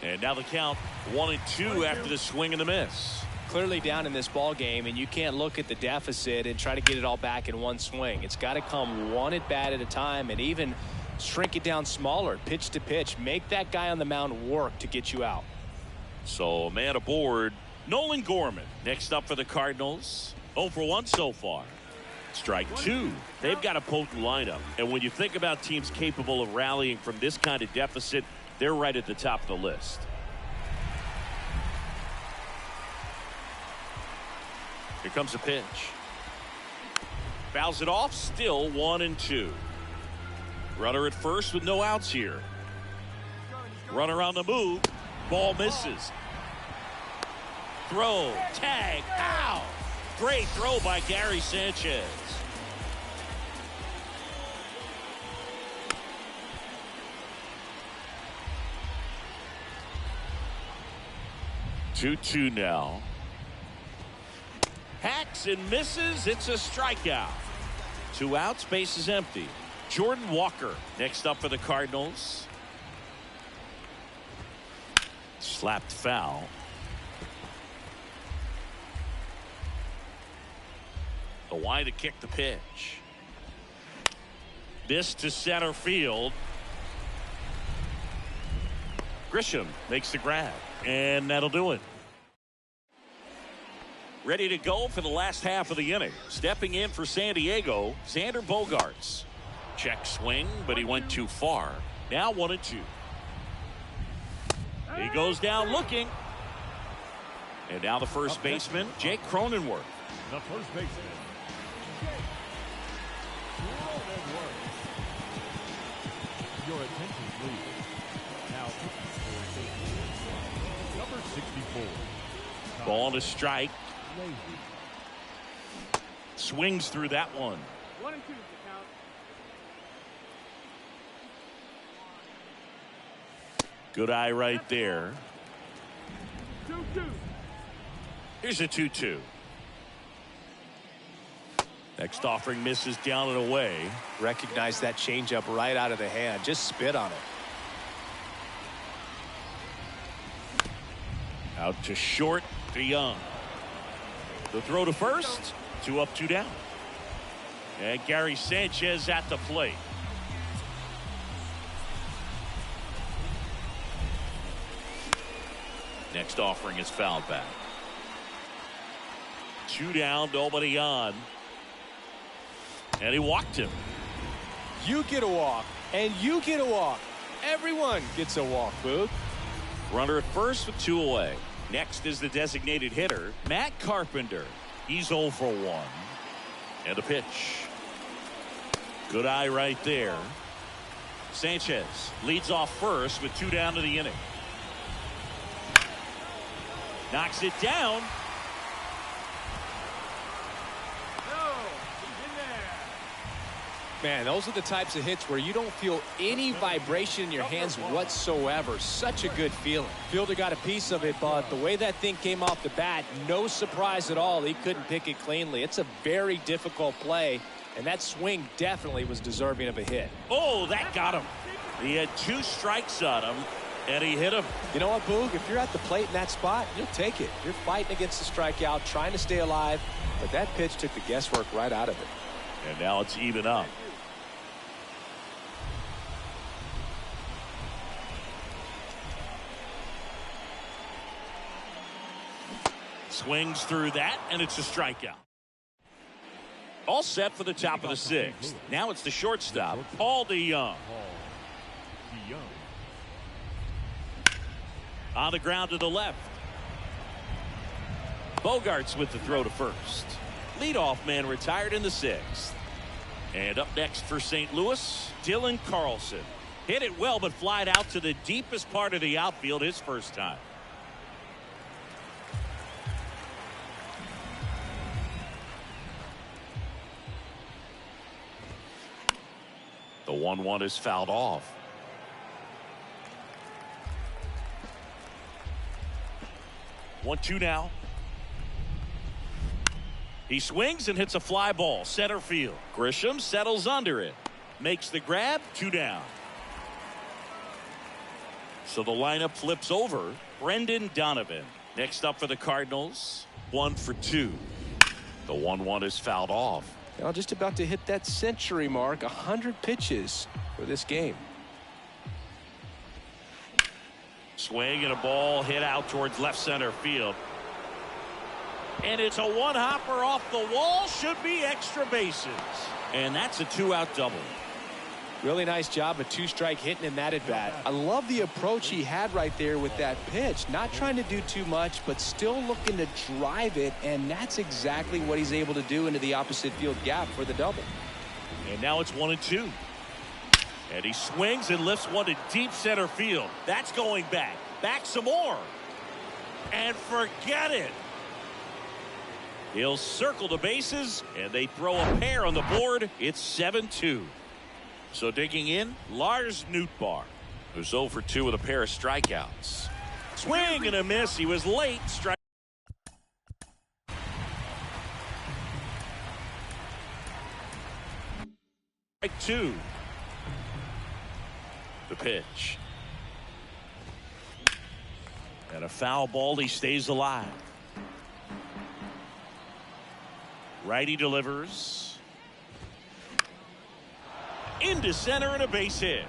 And now the count 1-2 after the swing and the miss. Clearly down in this ball game, and you can't look at the deficit and try to get it all back in one swing. It's got to come one at bat at a time, and even shrink it down smaller, pitch to pitch. Make that guy on the mound work to get you out. So a man aboard, Nolan Gorman. Next up for the Cardinals. 0 for 1 so far. Strike two. They've got a potent lineup, and when you think about teams capable of rallying from this kind of deficit, they're right at the top of the list. Here comes a pitch. Fouls it off. Still 1-2. Runner at first with no outs here. Runner on the move. Ball misses. Throw. Tag. Ow. Great throw by Gary Sanchez. Two now. Hacks and misses. It's a strikeout. 2 outs. Base is empty. Jordan Walker next up for the Cardinals. Slapped foul. The wide to kick the pitch. This to center field. Grisham makes the grab, and that'll do it. Ready to go for the last half of the inning. Stepping in for San Diego, Xander Bogaerts. Check swing, but he went too far. Now 1-2. He goes down looking. And now the first baseman, Jake Cronenworth. The first baseman, Jake Cronenworth. Your attention, please. Now, number 64. Ball to strike. Swings through that one. 1-2 is the count. Good eye right there. 2-2. Here's a 2-2. Next offering misses down and away. Recognize that changeup right out of the hand. Just spit on it. Out to short to Young. The throw to first. 2 up, 2 down. And Gary Sanchez at the plate. Next offering is fouled back. 2 down, nobody on. And he walked him. You get a walk, and you get a walk. Everyone gets a walk, Boog. Runner at first with 2 away. Next is the designated hitter, Matt Carpenter. He's 0 for 1. And a pitch. Good eye right there. Sanchez leads off first with 2 down to the inning. Knocks it down. Man, those are the types of hits where you don't feel any vibration in your hands whatsoever. Such a good feeling. Fielder got a piece of it, but the way that thing came off the bat, no surprise at all. He couldn't pick it cleanly. It's a very difficult play, and that swing definitely was deserving of a hit. Oh, that got him. He had 2 strikes on him, and he hit him. You know what, Boog? If you're at the plate in that spot, you'll take it. You're fighting against the strikeout, trying to stay alive, but that pitch took the guesswork right out of it. And now it's even up. Swings through that, and it's a strikeout. All set for the top of the 6th. Now it's the shortstop, Paul DeYoung. On the ground to the left. Bogaerts with the throw to first. Leadoff man retired in the 6th. And up next for St. Louis, Dylan Carlson. Hit it well, but flied out to the deepest part of the outfield his first time. The 1-1 is fouled off. One, two now. He swings and hits a fly ball center field. Grisham settles under it, makes the grab. 2 down. So the lineup flips over. Brendan Donovan next up for the Cardinals. 1 for 2. The 1-1 is fouled off. Now just about to hit that century mark. 100 pitches for this game. Swing and a ball hit out towards left center field. And it's a one-hopper off the wall. Should be extra bases. And that's a 2-out double. Really nice job of 2-strike hitting in that at bat. I love the approach he had right there with that pitch. Not trying to do too much, but still looking to drive it, and that's exactly what he's able to do into the opposite field gap for the double. And now it's 1-2. And he swings and lifts one to deep center field. That's going back. Back some more. And forget it. He'll circle the bases, and they throw a pair on the board. It's 7-2. So digging in, Lars Nootbaar, who's 0 for 2 with a pair of strikeouts. Swing and a miss. He was late. Strike 2. The pitch. And a foul ball. He stays alive. Righty delivers. Into center and a base hit.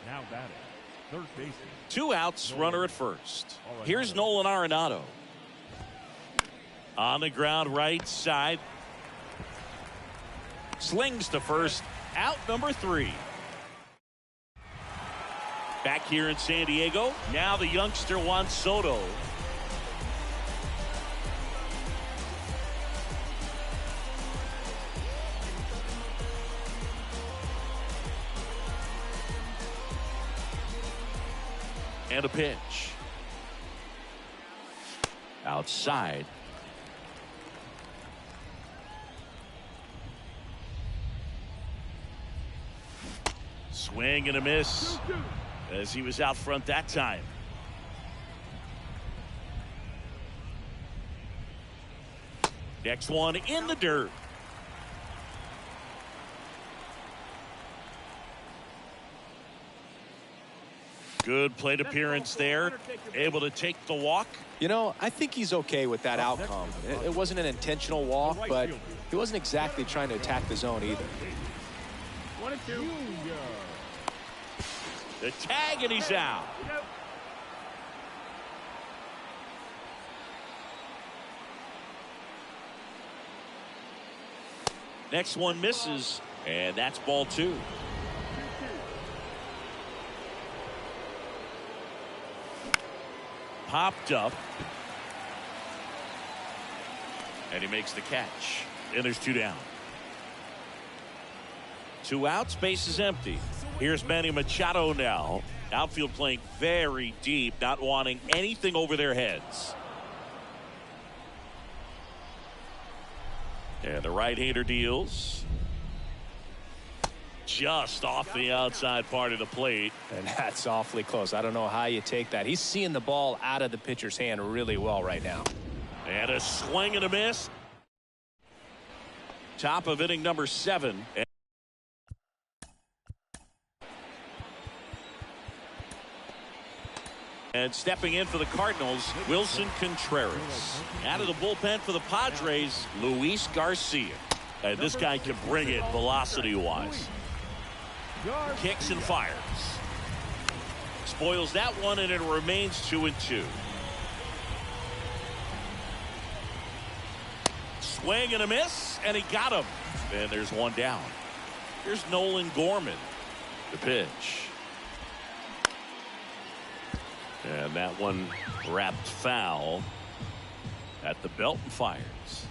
Now batting, third baseman. 2 outs, runner at first. Here's Nolan Arenado. On the ground, right side. Slings to first. Out number 3. Back here in San Diego. Now the youngster Juan Soto. And a pitch. Outside. Swing and a miss as he was out front that time. Next one in the dirt. Good plate appearance there. Able to take the walk. You know, I think he's okay with that outcome. It wasn't an intentional walk, but he wasn't exactly trying to attack the zone either. 1-2. The tag, and he's out. Next one misses, and that's ball 2. Popped up. And he makes the catch. And there's 2 down. 2 outs, base is empty. Here's Manny Machado now. Outfield playing very deep, not wanting anything over their heads. And the right-hander deals. Just off the outside part of the plate. And that's awfully close. I don't know how you take that. He's seeing the ball out of the pitcher's hand really well right now. And a swing and a miss. Top of inning number 7. And stepping in for the Cardinals, Wilson Contreras. Out of the bullpen for the Padres, Luis Garcia. And this guy can bring it velocity-wise. Kicks and fires. Spoils that one, and it remains 2-2. Swing and a miss, and he got him. And there's 1 down. Here's Nolan Gorman. The pitch. And that one wrapped foul at the belt and fires.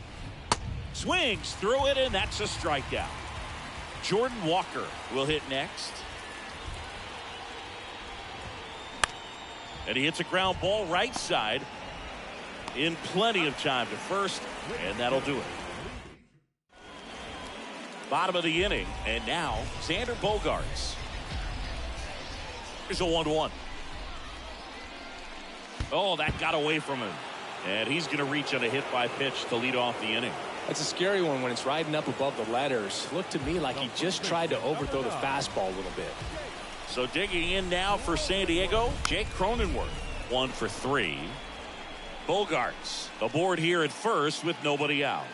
Swings through it, and that's a strikeout. Jordan Walker will hit next. And he hits a ground ball right side in plenty of time to first, and that'll do it. Bottom of the inning, and now Xander Bogaerts. Here's a 1-1. Oh, that got away from him. And he's going to reach on a hit by pitch to lead off the inning. That's a scary one when it's riding up above the letters. Looked to me like he just tried to overthrow the fastball a little bit. So digging in now for San Diego, Jake Cronenworth. 1 for 3. Bogaerts aboard here at first with nobody out.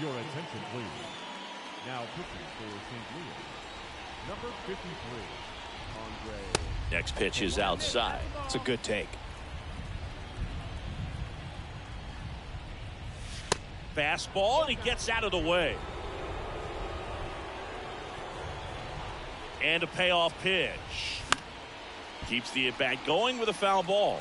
Your attention, please. Now pitching for St. Louis, number 53, Andre. Next pitch is outside. It's a good take. Fastball, and he gets out of the way. And a payoff pitch. Keeps the at-bat going with a foul ball.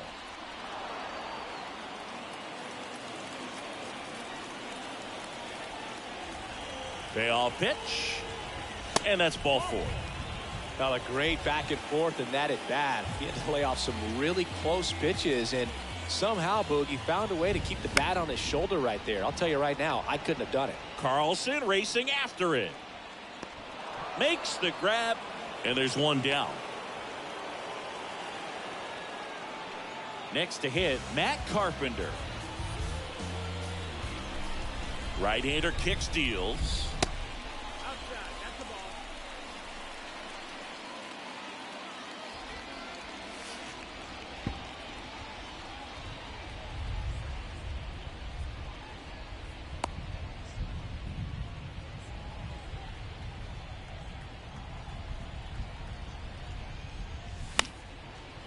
Payoff pitch. And that's ball 4. Now a great back and forth in that at bat. He had to lay off some really close pitches, and somehow Boogie found a way to keep the bat on his shoulder right there. I'll tell you right now, I couldn't have done it. Carlson racing after it. Makes the grab, and there's one down. Next to hit, Matt Carpenter. Right-hander kicks, deals.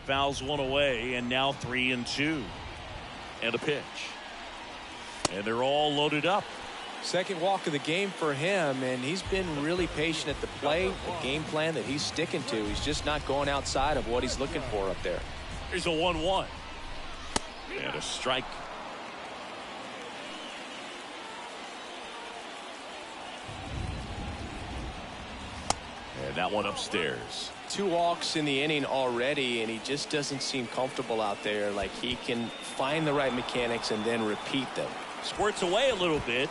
Fouls one away, and now 3-2. And a pitch. And they're all loaded up. Second walk of the game for him, and he's been really patient at the plate. The game plan that he's sticking to. He's just not going outside of what he's looking for up there. Here's a 1-1. And a strike. And that one upstairs. 2 walks in the inning already, and he just doesn't seem comfortable out there. Like he can find the right mechanics and then repeat them. Squirts away a little bit.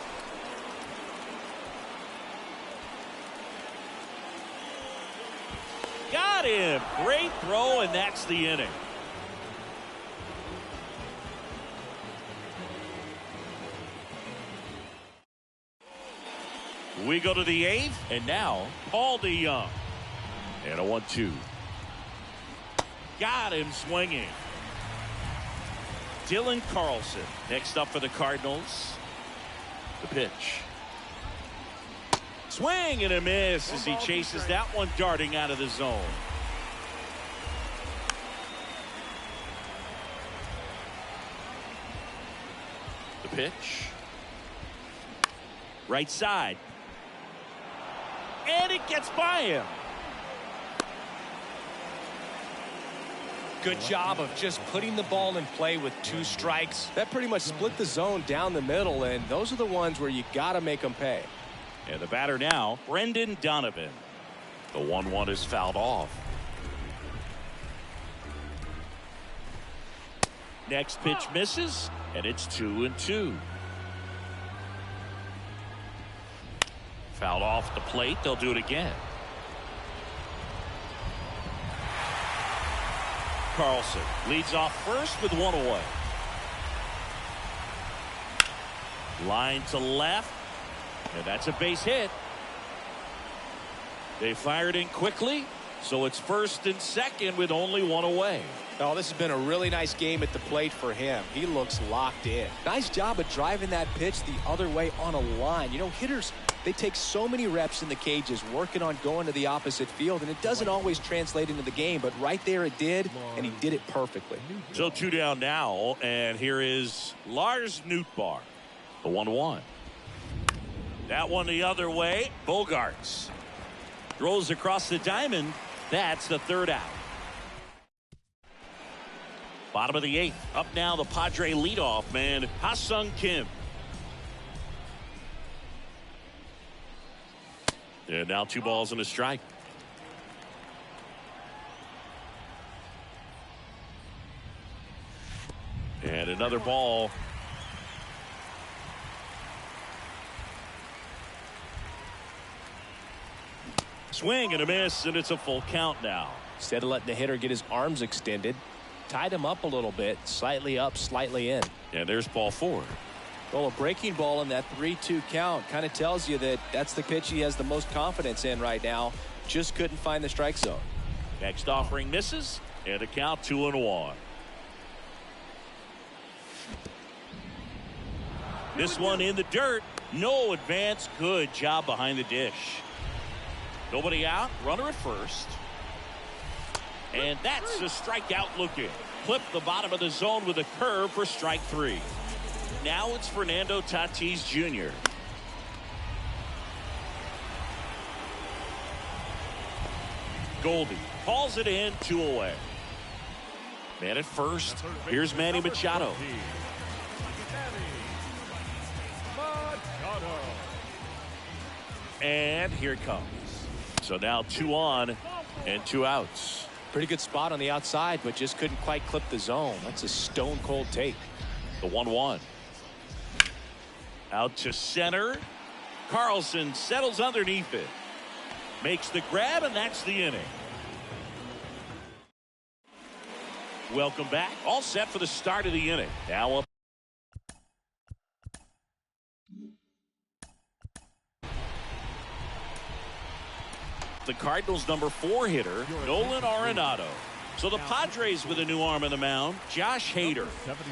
Got him. Great throw, and that's the inning. We go to the 8th, and now Paul DeJong. And a 1-2. Got him swinging. Dylan Carlson next up for the Cardinals. The pitch. Swing and a miss as he chases that one darting out of the zone. The pitch. Right side. And it gets by him. Good job of just putting the ball in play with 2 strikes. That pretty much split the zone down the middle, and those are the ones where you got to make them pay. And the batter now, Brendan Donovan. The 1-1 is fouled off. Next pitch misses, and it's 2-2. Fouled off the plate. They'll do it again. Carlson leads off first with 1 away. Line to left, and that's a base hit. They fired in quickly, so it's first and second with only 1 away. Oh, this has been a really nice game at the plate for him. He looks locked in. Nice job of driving that pitch the other way on a line. You know, hitters, they take so many reps in the cages working on going to the opposite field, and it doesn't always translate into the game, but right there it did, and he did it perfectly. So 2 down now, and here is Lars Nootbaar, the 1-1. That one the other way. Bogaerts throws across the diamond. That's the 3rd out. Bottom of the 8th. Up now, the Padre leadoff man, Ha-Sung Kim. And now 2 balls and a strike. And another ball. Swing and a miss, and it's a full count now. Instead of letting the hitter get his arms extended, tied him up a little bit, slightly up, slightly in. And there's ball 4. Well, a breaking ball in that 3-2 count kind of tells you that that's the pitch he has the most confidence in right now. Just couldn't find the strike zone. Next offering misses, and a count 2-1. This one in the dirt. No advance. Good job behind the dish. Nobody out. Runner at first. And that's a strikeout looking. Clip the bottom of the zone with a curve for strike 3. Now it's Fernando Tatis Jr. Goldie calls it in, 2 away. Man at first. Here's Manny Machado. And here it comes. So now 2 on and 2 outs. Pretty good spot on the outside, but just couldn't quite clip the zone. That's a stone cold take. The 1-1. Out to center. Carlson settles underneath it. Makes the grab, and that's the inning. Welcome back. All set for the start of the inning. Now up. The Cardinals' number 4 hitter, Nolan Arenado. So the Padres with a new arm on the mound, Josh Hader.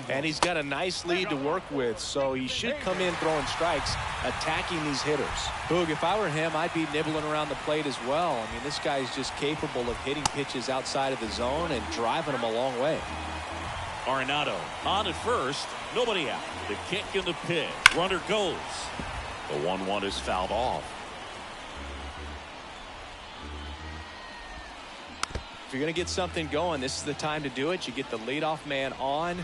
And he's got a nice lead to work with, so he should come in throwing strikes, attacking these hitters. Boog, if I were him, I'd be nibbling around the plate as well. I mean, this guy's just capable of hitting pitches outside of the zone and driving them a long way. Arenado on at first, nobody out. The kick in the pitch. Runner goes. The 1-1 is fouled off. If you're going to get something going, this is the time to do it. You get the leadoff man on.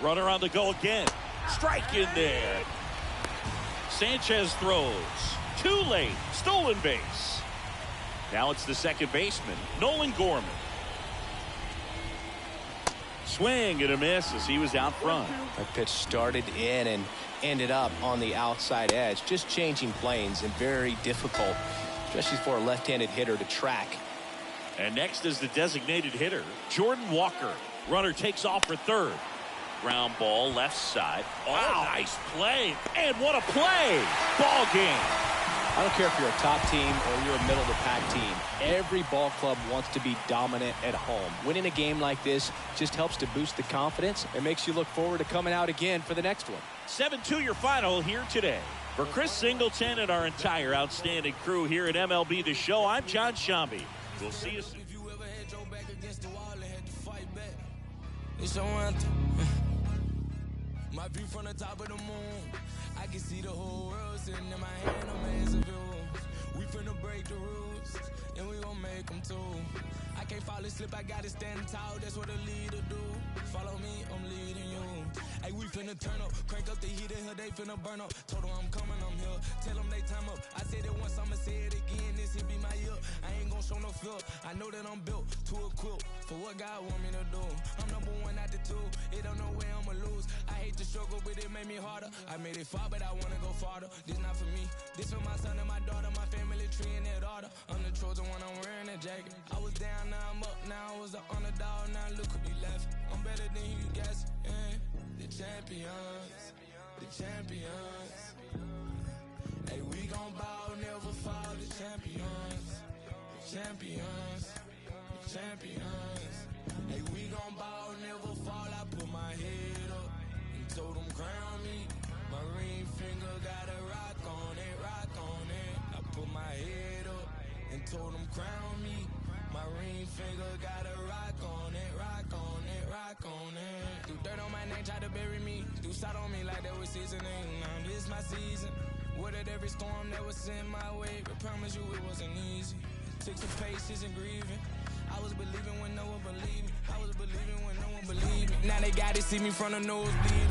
Runner on the go again. Strike in there. Sanchez throws. Too late. Stolen base. Now it's the second baseman, Nolan Gorman. Swing and a miss as he was out front. That pitch started in and ended up on the outside edge. Just changing planes and very difficult, especially for a left-handed hitter to track. And next is the designated hitter, Jordan Walker. Runner takes off for third. Ground ball left side. Oh, wow. Nice play. And what a play. Ball game. I don't care if you're a top team or you're a middle of the pack team. Every ball club wants to be dominant at home. Winning a game like this just helps to boost the confidence and makes you look forward to coming out again for the next one. 7-2 your final here today. For Chris Singleton and our entire outstanding crew here at MLB The Show, I'm John Shambi. We'll see you soon. If you ever had your back against the wall and had to fight back, it's your anthem. My view from the top of the moon, I can see the whole world sitting in my hand. I'm as a view. We finna break the rules, and we gon' make them too. I can't fall asleep, I gotta stand tall. That's what a leader do. Follow me, I'm leading you. Hey, we finna turn up, crank up the heat in here, they finna burn up. Told them I'm coming, I'm here. Tell them they time up. I said it once, I'ma say it again. This here be my year. I ain't gon' show no fear. I know that I'm built to equip for what God want me to do. I'm number 1 out the 2. It don't know where I'ma lose. I hate to struggle, but it made me harder. I made it far, but I wanna go farther. This not for me. This for my son and my daughter, my family tree and that order. I'm the Trojan when I'm wearing that jacket. I was down, now I'm up. Now I was the underdog. Now look who be left. I'm better than you guys. Yeah. The champions. The champions. Hey, we gon' bow, never fall. The champions. The champions. The champions. Hey, we gon' bow, never fall. I put my head up and told them crown me. My ring finger got a rock on it, rock on it. I put my head up and told them crown me. My ring finger got a rock on it, rock on it, rock on it. Do dirt on my name, try to bury me. Do shot on me like that was seasoning. Now this my season. Weathered every storm that was in my way, but promise you it wasn't easy. Took some patience and grieving. I was believing when no one believed me. I was believing when no one believed me. Now they gotta see me from the nosebleed.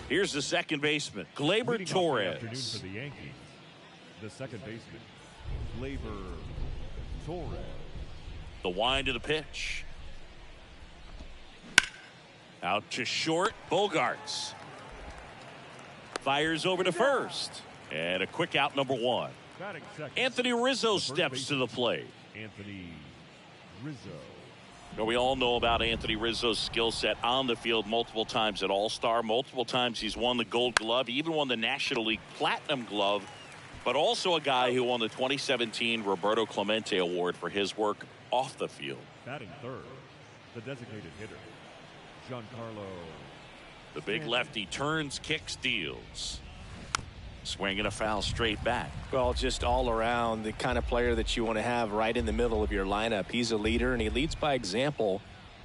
Here's the second baseman, Gleyber Leading off the afternoon Torres. for the Yankees, the second baseman, Gleyber Torres. The wind of the pitch. Out to short, Bogarts. Fires over to first. And a quick out, number one. Batting second, Anthony Rizzo the first steps to the plate. Anthony Rizzo. Now, we all know about Anthony Rizzo's skill set on the field multiple times at All-Star. Multiple times he's won the Gold Glove. He even won the National League Platinum Glove. But also a guy who won the 2017 Roberto Clemente Award for his work off the field. Batting third, the designated hitter, Giancarlo. The big lefty turns, kicks, deals. Swinging a foul straight back. Well, just all around the kind of player that you want to have right in the middle of your lineup. He's a leader, and he leads by example.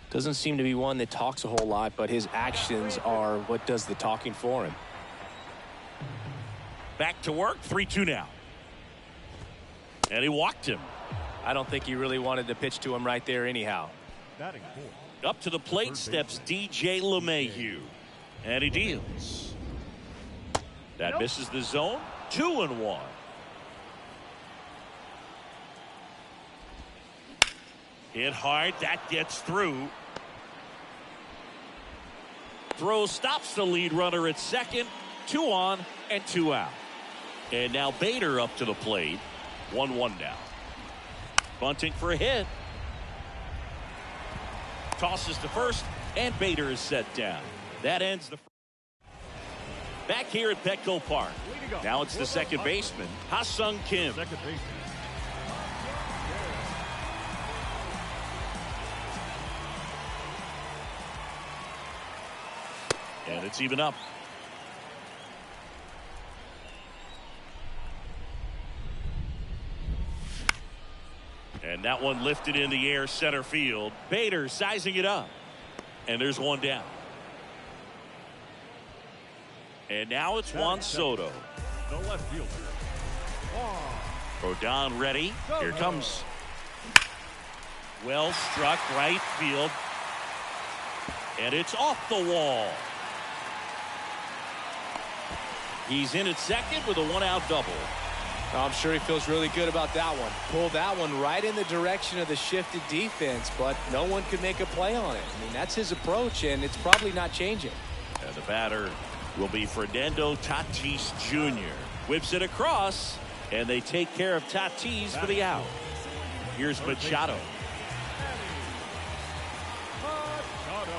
Doesn't seem to be one that talks a whole lot, but his actions are what does the talking for him. Back to work, 3-2 now. And he walked him. I don't think he really wanted to pitch to him right there anyhow. Batting fourth, Up to the plate steps DJ LeMahieu. And he deals. That misses the zone. 2-1. Hit hard. That gets through. Throw stops the lead runner at second. 2 on and 2 out. And now Bader up to the plate. 1-1 now. Bunting for a hit. Tosses to first, and Bader is set down. That ends the. Back here at Petco Park. Now it's the second baseman, Ha-Sung Kim. second baseman. And it's even up. And that one lifted in the air, center field. Bader sizing it up. And there's one down. And now it's Juan Soto. The left fielder, Juan Rodon ready. Here comes. Well struck, right field. And it's off the wall. He's in at second with a 1-out double. I'm sure he feels really good about that one. Pulled that one right in the direction of the shifted defense, but no one could make a play on it. I mean, that's his approach, and it's probably not changing. And the batter will be Fernando Tatis Jr. Whips it across, and they take care of Tatis for the out. Here's Machado. Machado.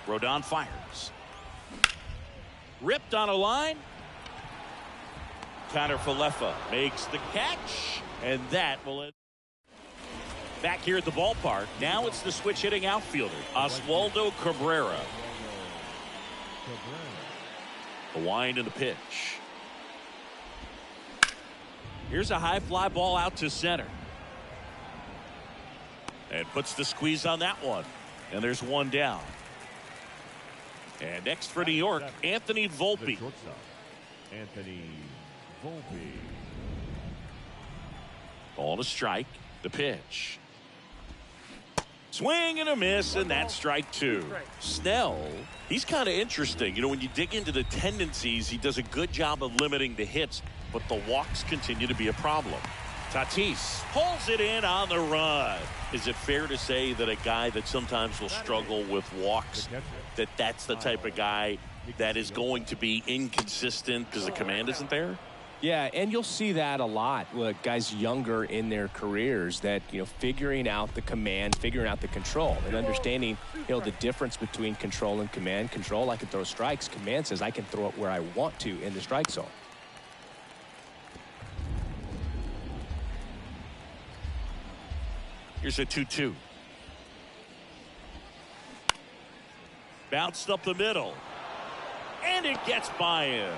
Rodon fires. Ripped on a line. Connor Falefa makes the catch, and that will end. Back here at the ballpark, now it's the switch hitting outfielder, Oswaldo Cabrera. The wind and the pitch. Here's a high fly ball out to center. And puts the squeeze on that one. And there's one down. And next for New York, Anthony Volpe. The shortstop, Anthony Volpe. Ball to strike. The pitch. Swing and a miss, and that's strike 2. Snell, he's kind of interesting. You know, when you dig into the tendencies, he does a good job of limiting the hits, but the walks continue to be a problem. Tatis pulls it in on the run. Is it fair to say that a guy that sometimes will struggle with walks that that's the type of guy that is going to be inconsistent because the command isn't there? Yeah, and you'll see that a lot with guys younger in their careers that, figuring out the command, figuring out the control, and understanding, the difference between control and command. Control, I can throw strikes. Command says I can throw it where I want to in the strike zone. Here's a 2-2. Bounced up the middle. And it gets by him.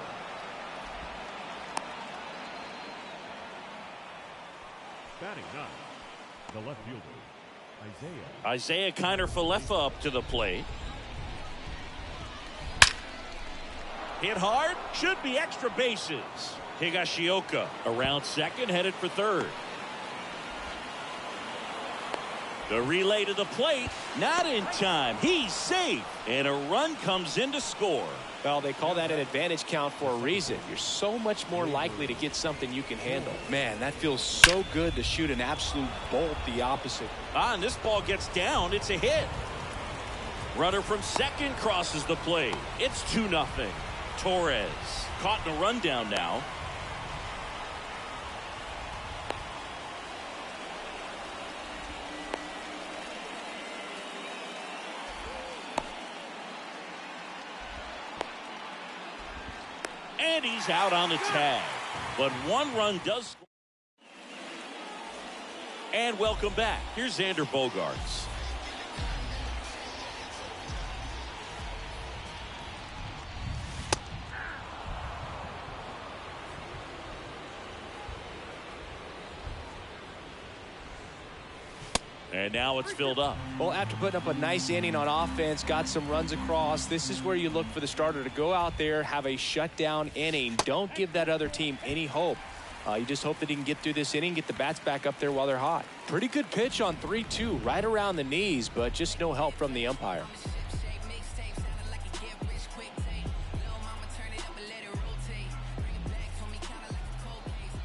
Batting ninth, the left fielder, Isaiah Kiner-Falefa up to the plate. Hit hard. Should be extra bases. Higashioka around second, headed for third. The relay to the plate, not in time. He's safe, and a run comes in to score. Well, they call that an advantage count for a reason. You're so much more likely to get something you can handle. Man, that feels so good to shoot an absolute bolt the opposite. And this ball gets down. It's a hit. Runner from second crosses the plate. It's 2-0. Torres caught in a rundown now. And he's out on the tag. But one run does score. And welcome back. Here's Xander Bogaerts. And now it's filled up. Well, after putting up a nice inning on offense, got some runs across, this is where you look for the starter to go out there, have a shutdown inning. Don't give that other team any hope. You just hope that he can get through this inning, get the bats back up there while they're hot. Pretty good pitch on 3-2, right around the knees, but just no help from the umpire.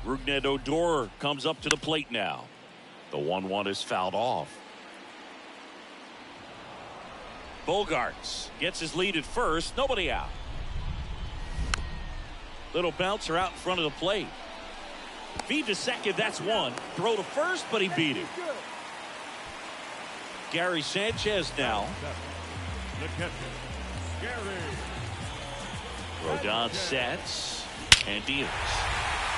Rougned Odor comes up to the plate now. The 1-1 is fouled off. Bogaerts gets his lead at first. Nobody out. Little bouncer out in front of the plate. Feed to second. That's one. Throw to first, but he beat it. Gary Sanchez now. the catcher, Gary. Rodon sets and deals.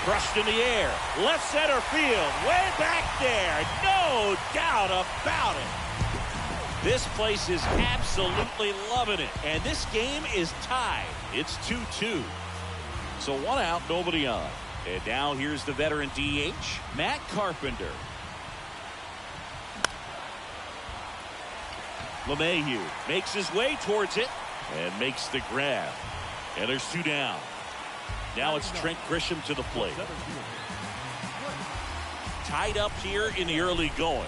Crushed in the air. Left center field. Way back there. No doubt about it. This place is absolutely loving it. And this game is tied. It's 2-2. So one out, nobody on. And now here's the veteran DH, Matt Carpenter. LeMahieu makes his way towards it and makes the grab. And there's two down. Now it's Trent Grisham to the plate. Tied up here in the early going.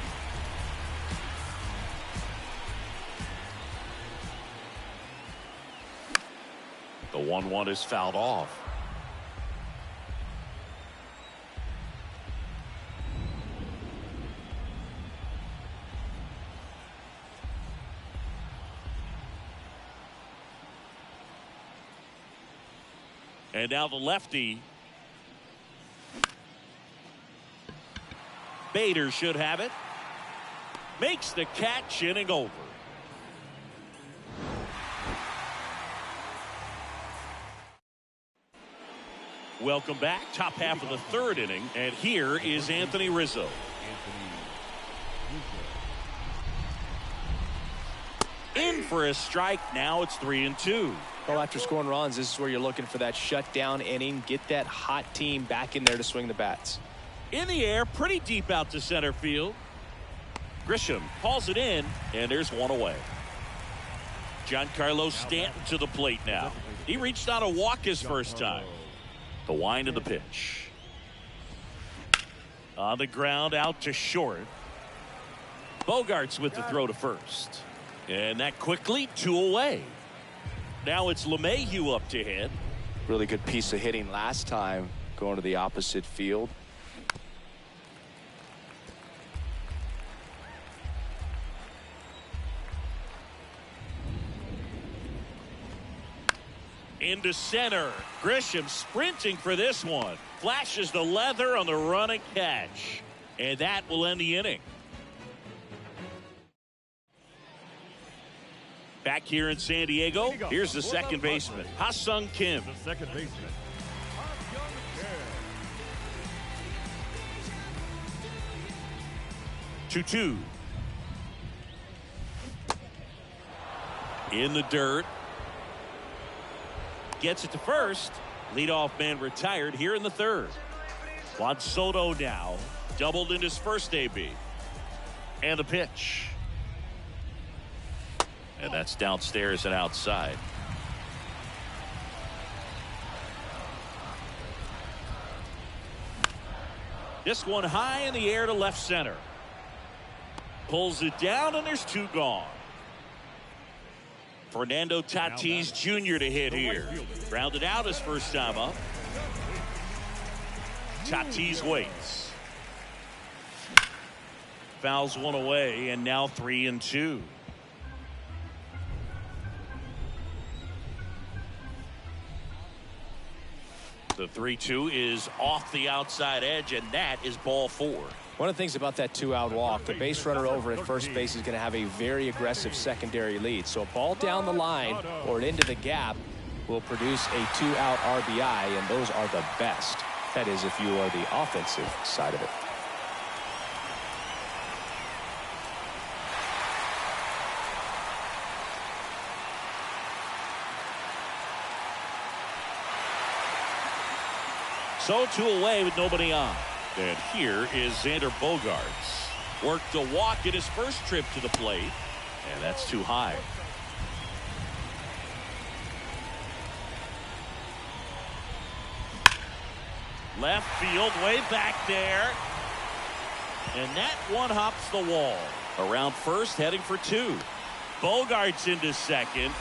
The 1-1 is fouled off. And now the lefty. Bader should have it. Makes the catch, inning over. Welcome back. Top half of the third inning. And here is Anthony Rizzo. In for a strike. Now it's 3-2. Well, after scoring runs, this is where you're looking for that shutdown inning. Get that hot team back in there to swing the bats. In the air, pretty deep out to center field. Grisham hauls it in, and there's one away. Giancarlo Stanton to the plate now. He reached on a walk his first time. The wind of the pitch. On the ground, out to short. Bogaerts with the throw to first. And that quickly, two away. Now it's LeMahieu up to hit. Really good piece of hitting last time, going to the opposite field. Into center. Grisham sprinting for this one. Flashes the leather on the run and catch. And that will end the inning. Back here in San Diego, here's the second baseman, Ha-Sung Kim. The second baseman. 2-2. In the dirt. Gets it to first. Leadoff man retired here in the third. Juan Soto now doubled in his first AB. And the pitch. And that's downstairs and outside. This one high in the air to left center. Pulls it down and there's two gone. Fernando Tatis Jr. to hit here. Grounded out his first time up. Tatis waits. Fouls one away and now 3-2. The 3-2 is off the outside edge, and that is ball 4. One of the things about that 2-out walk, the base runner over at first base is going to have a very aggressive secondary lead. So a ball down the line or into the gap will produce a 2-out RBI, and those are the best. That is, if you are the offensive side of it. So 2 away with nobody on. And here is Xander Bogaerts. Worked a walk in his first trip to the plate. And that's too high. Left field way back there. And that one hops the wall. Around first, heading for 2. Bogaerts into second.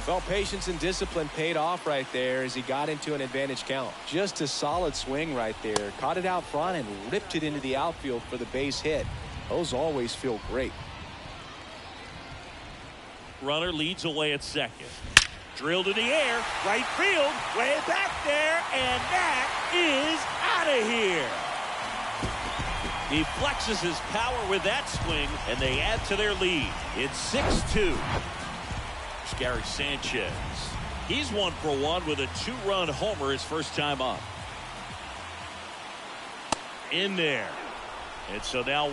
Well, patience and discipline paid off right there as he got into an advantage count. Just a solid swing right there. Caught it out front and ripped it into the outfield for the base hit. Those always feel great. Runner leads away at second. Drilled in the air. Right field. Way back there. And that is out of here. He flexes his power with that swing, and they add to their lead. It's 6-2. Gary Sanchez. He's 1 for 1 with a 2-run homer his first time up. In there. And so now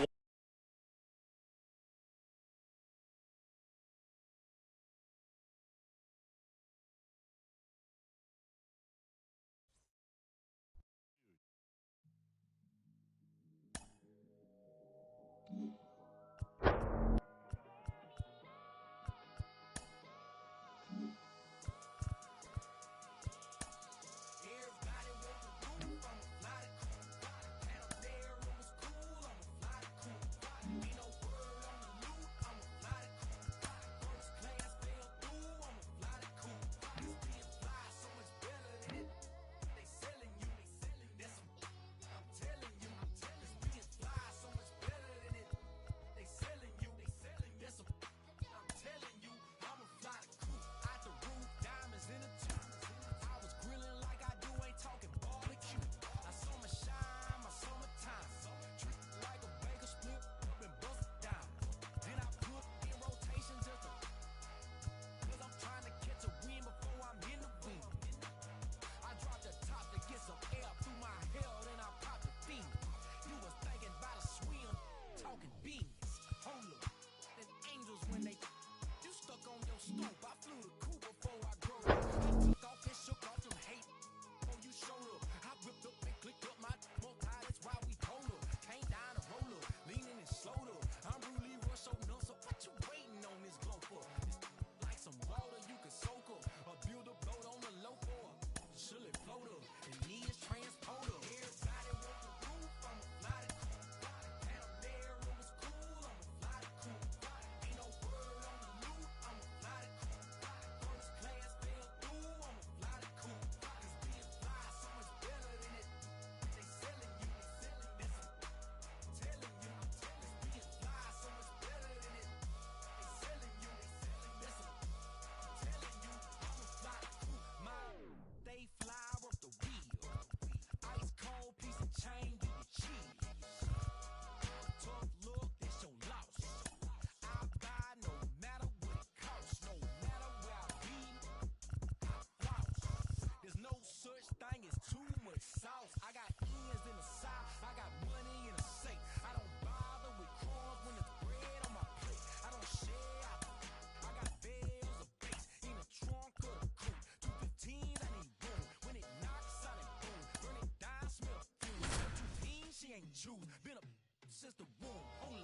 the room. Hold on.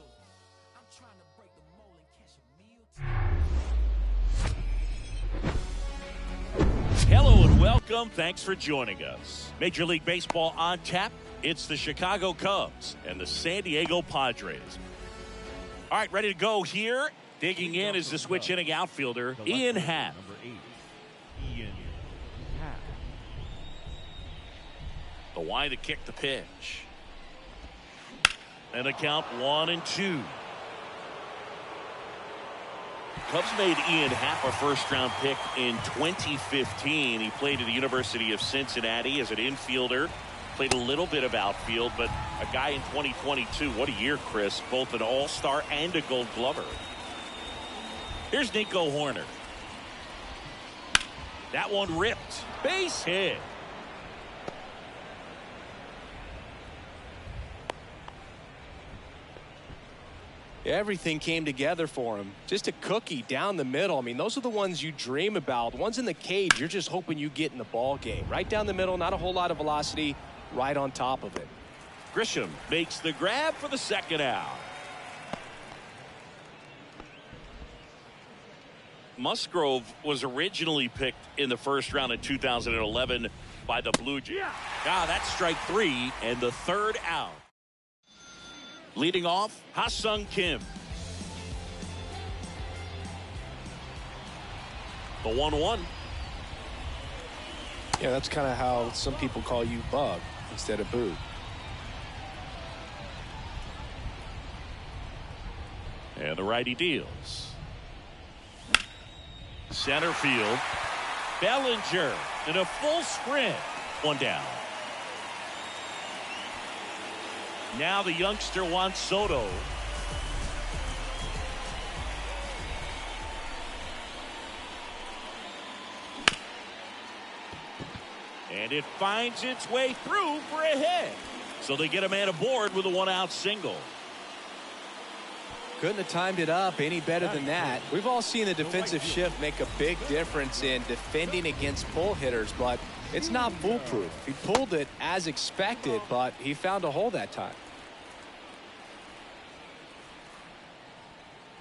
I'm trying to break the mold and catch a meal. Hello and welcome. Thanks for joining us. Major League Baseball on tap. It's the Chicago Cubs and the San Diego Padres. All right, ready to go here. Digging in is the switch inning outfielder, Ian Happ. Number 8, Ian Happ. The wind to kick the pitch. And a count 1-2. Cubs made Ian Happ a first-round pick in 2015. He played at the University of Cincinnati as an infielder. Played a little bit of outfield, but a guy in 2022. What a year, Chris. Both an all-star and a gold glover. Here's Nico Hoerner. That one ripped. Base hit. Everything came together for him. Just a cookie down the middle. I mean, those are the ones you dream about. Ones in the cage, you're just hoping you get in the ball game. Right down the middle, not a whole lot of velocity, right on top of it. Grisham makes the grab for the second out. Musgrove was originally picked in the first round in 2011 by the Blue Jays. That's strike 3 and the third out. Leading off, Ha-Sung Kim. The 1-1. Yeah, that's kind of how some people call you Bug instead of Boo. And the righty deals. Center field. Bellinger in a full sprint. One down. Now the youngster Juan Soto. And it finds its way through for a hit. So they get a man aboard with a one-out single. Couldn't have timed it up any better than that. We've all seen the defensive shift make a big difference in defending against pull hitters, but it's not foolproof. He pulled it as expected, but he found a hole that time.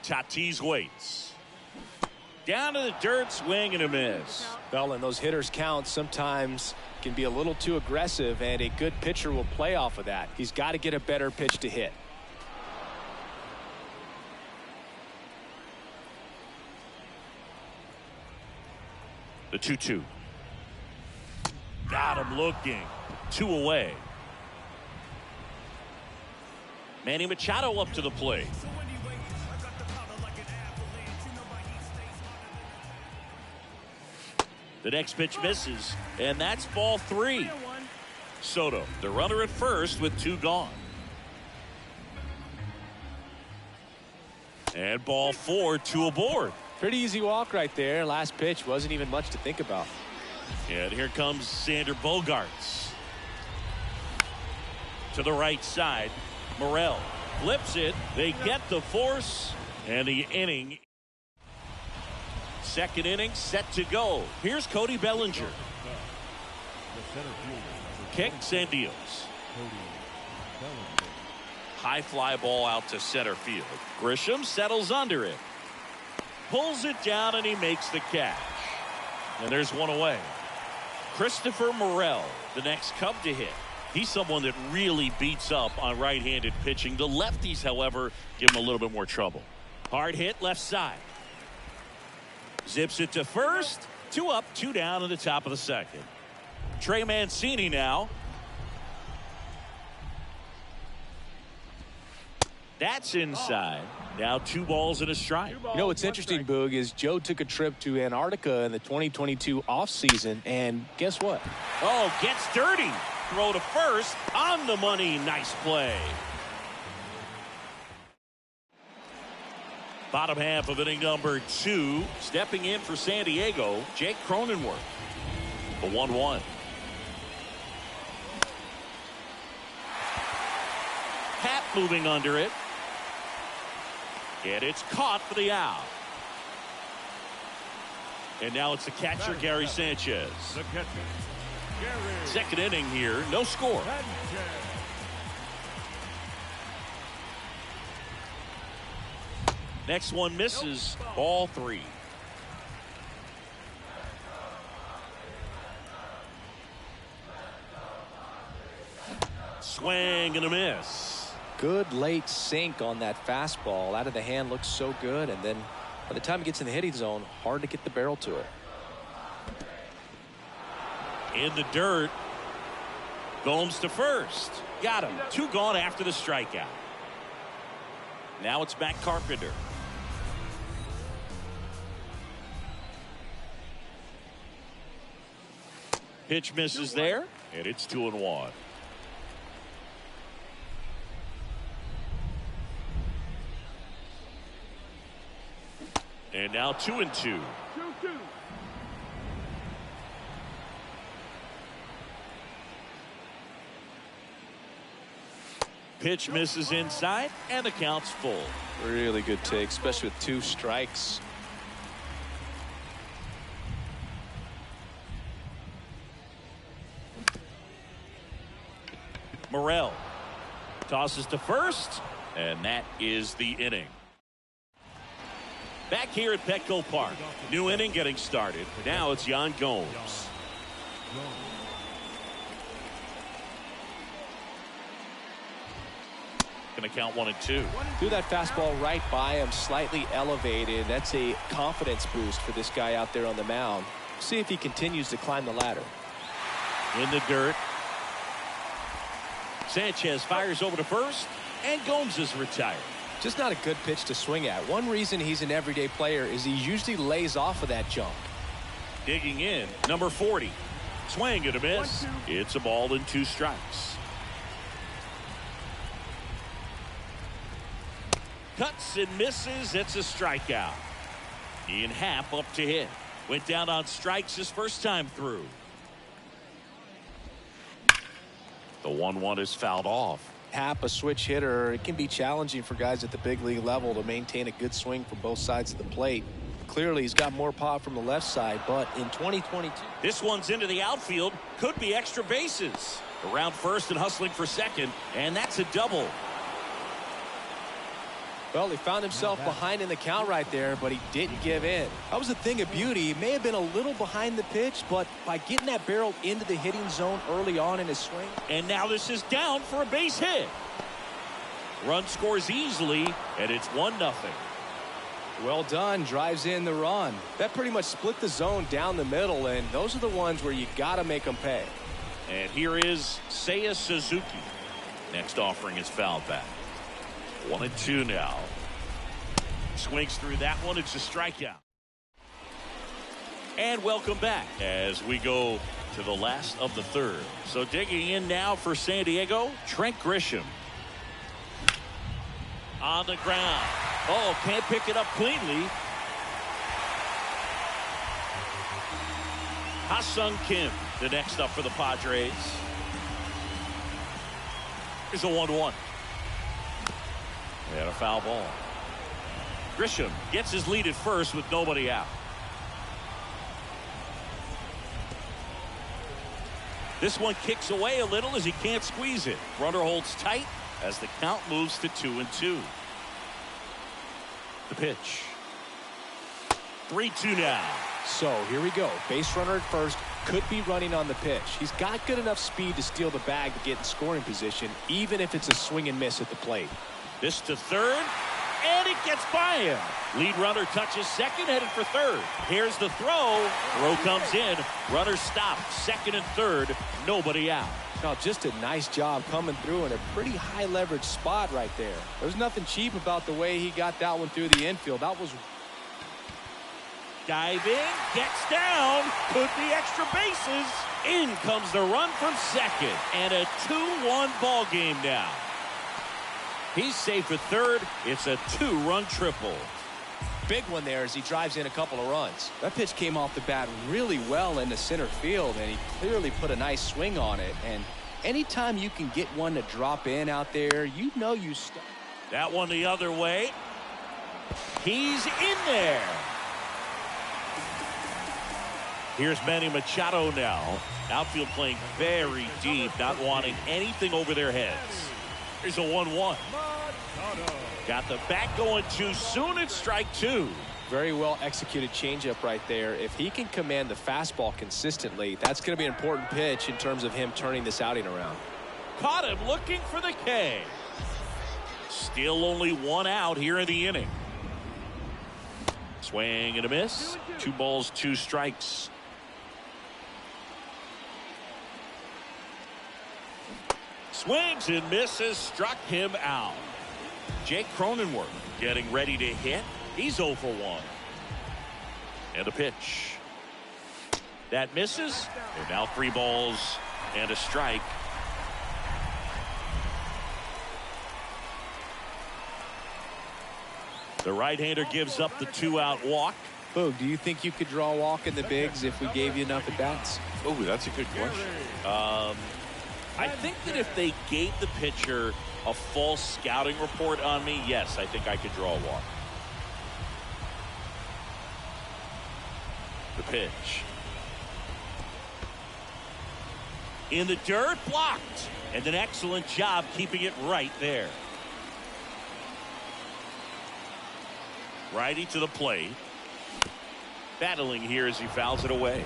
Tatis waits. Down to the dirt, swing and a miss. Well, and those hitters count sometimes can be a little too aggressive, and a good pitcher will play off of that. He's got to get a better pitch to hit. The 2-2. Got him looking. 2 away. Manny Machado up to the plate. The next pitch misses, and that's ball 3. Soto, the runner at first with 2 gone. And ball 4, 2 aboard. Pretty easy walk right there. Last pitch wasn't even much to think about. And here comes Xander Bogaerts. To the right side. Morel flips it. They get the force. And the inning. Second inning set to go. Here's Cody Bellinger. The center fielder. Kicks and deals. Cody Bellinger. High fly ball out to center field. Grisham settles under it. Pulls it down and he makes the catch. And there's one away. Christopher Morel, the next Cub to hit. He's someone that really beats up on right-handed pitching. The lefties, however, give him a little bit more trouble. Hard hit left side. Zips it to first. 2 up, 2 down in the top of the second. Trey Mancini now. That's inside. Now 2 balls and a strike. You know what's interesting, Boog, is Joe took a trip to Antarctica in the 2022 offseason, and guess what? Oh, gets dirty. Throw to first. On the money. Nice play. Bottom half of inning number 2. Stepping in for San Diego, Jake Cronenworth. The 1-1. Happ moving under it. And it's caught for the out. And now it's the catcher, Gary Sanchez. The catcher, Gary Second inning here, no score. Sanchez. Next one misses. Ball 3. Swing and a miss. Good late sink on that fastball. Out of the hand, looks so good, and then by the time it gets in the hitting zone, hard to get the barrel to it. In the dirt. Gomes to first. Got him. 2 gone after the strikeout. Now it's Matt Carpenter. Pitch misses there, and it's 2-1. And now 2-2. 2-2. Pitch misses inside, and the count's full. Really good take, especially with 2 strikes. Morel tosses to first, and that is the inning. Back here at Petco Park, new inning getting started. Now it's Yan Gomes. Going to count 1-2. Threw that fastball right by him, slightly elevated. That's a confidence boost for this guy out there on the mound. See if he continues to climb the ladder. In the dirt. Sanchez fires over to first, and Gomes is retired. Just not a good pitch to swing at. One reason he's an everyday player is he usually lays off of that jump. Digging in, number 40. Swing and a miss. It's a ball and 2 strikes. Cuts and misses. It's a strikeout. Ian Happ up to hit. Went down on strikes his first time through. The 1-1 is fouled off. Happ, a switch hitter, it can be challenging for guys at the big league level to maintain a good swing from both sides of the plate. Clearly, he's got more pop from the left side, but in 2022. This one's into the outfield. Could be extra bases. Around first and hustling for second, and that's a double. Well, he found himself behind in the count right there, but he didn't give in. That was a thing of beauty. He may have been a little behind the pitch, but by getting that barrel into the hitting zone early on in his swing. And now this is down for a base hit. Run scores easily, and it's 1-0. Well done, drives in the run. That pretty much split the zone down the middle, and those are the ones where you got to make them pay. And here is Seiya Suzuki. Next offering is fouled back. 1-2 now. Swings through that one. It's a strikeout. And welcome back as we go to the last of the third. So digging in now for San Diego, Trent Grisham. On the ground. Oh, can't pick it up cleanly. Ha-Sung Kim, the next up for the Padres. Here's a 1-1. And a foul ball. Grisham gets his lead at first with nobody out. This one kicks away a little as he can't squeeze it. Runner holds tight as the count moves to 2-2. The pitch. 3-2 now. So here we go. Base runner at first, could be running on the pitch. He's got good enough speed to steal the bag to get in scoring position, even if it's a swing and miss at the plate. This to third, and it gets by him. Lead runner touches second, headed for third. Here's the throw. Throw comes in. Runner stopped. Second and third. Nobody out. Now, just a nice job coming through in a pretty high leverage spot right there. There's nothing cheap about the way he got that one through the infield. That was diving, gets down, could be extra bases. In comes the run from second, and a 2-1 ball game now. He's safe at third. It's a 2-run triple. Big one there as he drives in a couple of runs. That pitch came off the bat really well into center field, and he clearly put a nice swing on it. And anytime you can get one to drop in out there, you know you stop. That one the other way. He's in there. Here's Manny Machado now. Outfield playing very deep, not wanting anything over their heads. Here's a 1-1. Got the bat going too soon. It's strike two. Very well executed changeup right there. If he can command the fastball consistently, that's going to be an important pitch in terms of him turning this outing around. Caught him looking for the K. Still only one out here in the inning. Swing and a miss. 2 balls, 2 strikes. Swings and misses. Struck him out. Jake Cronenworth getting ready to hit. He's 0 for 1. And a pitch. That misses. And now 3 balls and a strike. The right-hander gives up the 2-out walk. Boog, do you think you could draw a walk in the bigs if we gave you enough at-bats? Oh, that's a good question. I think that if they gave the pitcher a false scouting report on me, yes, I think I could draw a walk. The pitch. In the dirt, blocked. And an excellent job keeping it right there. Righty to the plate. Battling here as he fouls it away.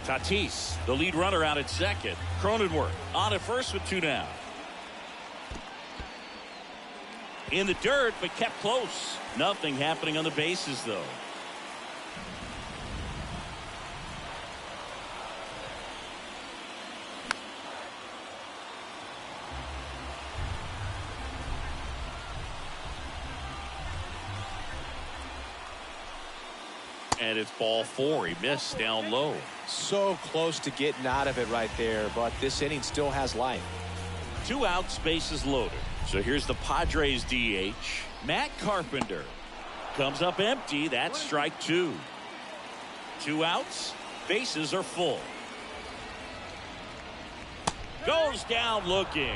Tatis, the lead runner, out at second. Cronenworth on at first with 2 down. In the dirt, but kept close. Nothing happening on the bases, though. And it's ball 4. He missed down low. So close to getting out of it right there, but this inning still has life. 2 outs, bases loaded. So here's the Padres DH. Matt Carpenter comes up empty. That's strike 2. 2 outs, bases are full. Goes down looking.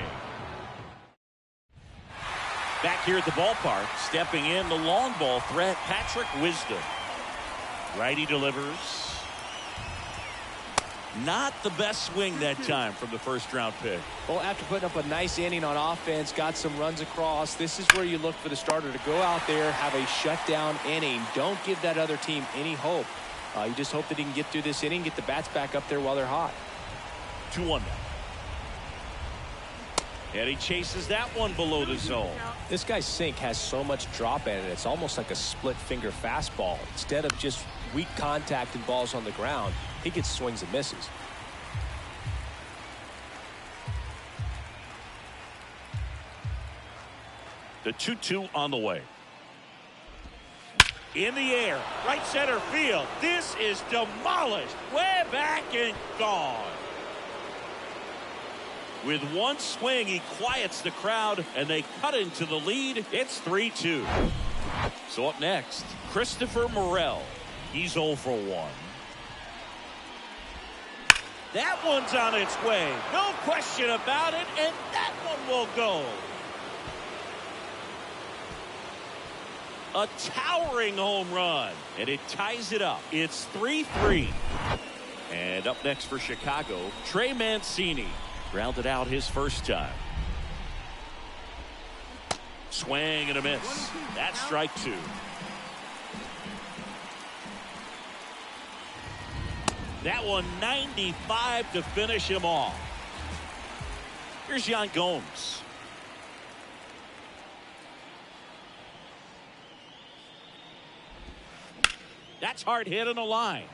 Back here at the ballpark, stepping in the long ball threat, Patrick Wisdom. Righty delivers. Not the best swing that time from the first-round pick. Well, after putting up a nice inning on offense, got some runs across, this is where you look for the starter to go out there, have a shutdown inning. Don't give that other team any hope. You just hope that he can get through this inning, get the bats back up there while they're hot. 2-1 now. And he chases that one below the zone. This guy's sink has so much drop in it. It's almost like a split finger fastball. Instead of just weak contact and balls on the ground, he gets swings and misses. The 2-2 on the way. In the air, right center field. This is demolished. Way back and gone. With one swing, he quiets the crowd, and they cut into the lead. It's 3-2. So up next, Christopher Morel. He's 0 for 1. That one's on its way. No question about it, and that one will go. A towering home run, and it ties it up. It's 3-3. And up next for Chicago, Trey Mancini. Grounded out his first time. Swing and a miss. That's strike 2. That one 95 to finish him off. Here's Yan Gomes. That's hard hit on the line.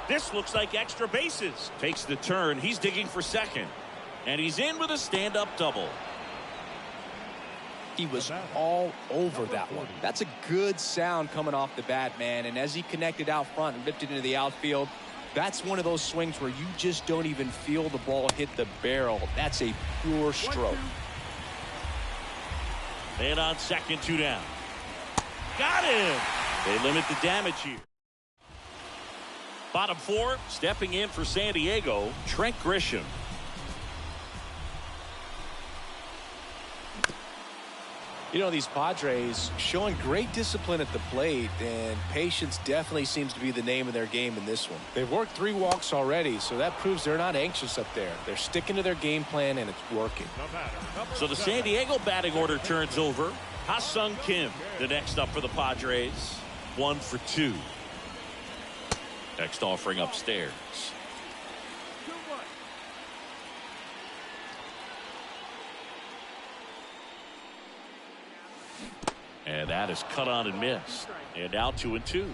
This looks like extra bases. Takes the turn. He's digging for second. And he's in with a stand-up double. He was all over that one. That's a good sound coming off the bat, man. And as he connected out front and ripped it into the outfield, that's one of those swings where you just don't even feel the ball hit the barrel. That's a pure stroke. And on second, 2 down. Got him. They limit the damage here. Bottom 4, stepping in for San Diego, Trent You know, these Padres showing great discipline at the plate, and patience definitely seems to be the name of their game in this one. They've worked 3 walks already, so that proves they're not anxious up there. They're sticking to their game plan, and it's working. So the San Diego batting order turns over. Ha-Sung Kim, the next up for the Padres. 1 for 2. Next offering upstairs. And that is cut on and missed. And now 2-2.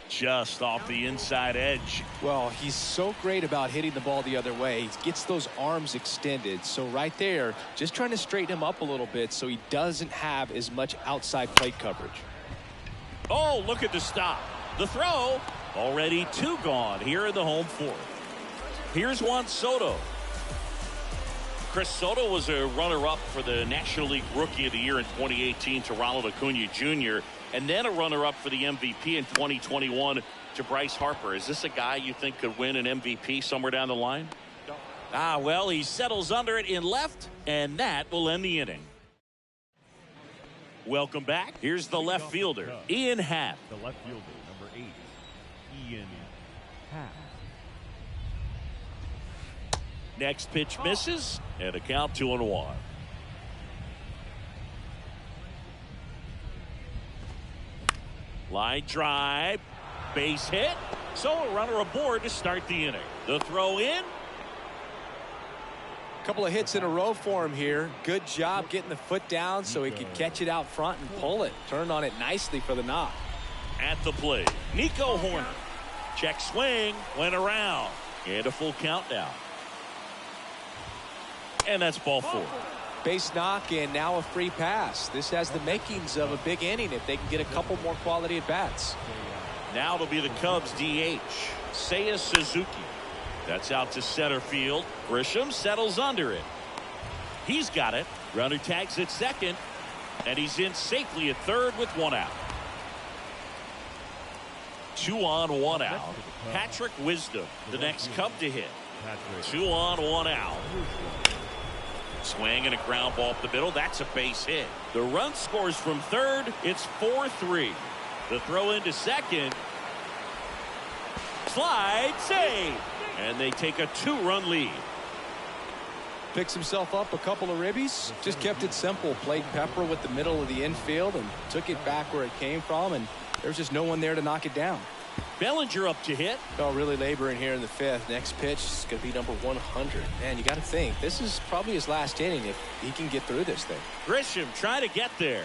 Just off the inside edge. Well, he's so great about hitting the ball the other way. He gets those arms extended. So right there, just trying to straighten him up a little bit so he doesn't have as much outside plate coverage. Oh, look at the stop. The throw. Already 2 gone here in the home 4th. Here's Juan Soto. Chris Soto was a runner-up for the National League Rookie of the Year in 2018 to Ronald Acuna Jr. and then a runner-up for the MVP in 2021 to Bryce Harper. Is this a guy you think could win an MVP somewhere down the line? Well, he settles under it in left, and that will end the inning. Welcome back. Here's the left fielder, Ian Happ. The left fielder, number 8, Ian Happ. Next pitch misses, and a count 2-1. Line drive, base hit, so a runner aboard to start the inning. The throw in. A couple of hits in a row for him here. Good job getting the foot down so he could catch it out front and pull it. Turned on it nicely for the knock. At the plate, Nico Horner. Check swing, went around, and a full count now. And that's ball 4. Base knock and now a free pass. This has the makings of a big inning if they can get a couple more quality at bats. Now it'll be the Cubs DH, Seiya Suzuki. That's out to center field. Grisham settles under it. He's got it. Runner tags at second, and he's in safely at third with 1 out. 2 on, 1 out. Patrick Wisdom, the next Cub to hit. 2 on, 1 out. Swing and a ground ball up the middle. That's a base hit. The run scores from third. It's 4-3. The throw into second. Slide, save. And they take a 2-run lead. Picks himself up a couple of ribbies. Just kept it simple. Played pepper with the middle of the infield and took it back where it came from. And there's just no one there to knock it down. Bellinger up to hit. Oh, really laboring here in the 5th. Next pitch is going to be number 100. Man, you got to think this is probably his last inning if he can get through this thing. Grisham trying to get there.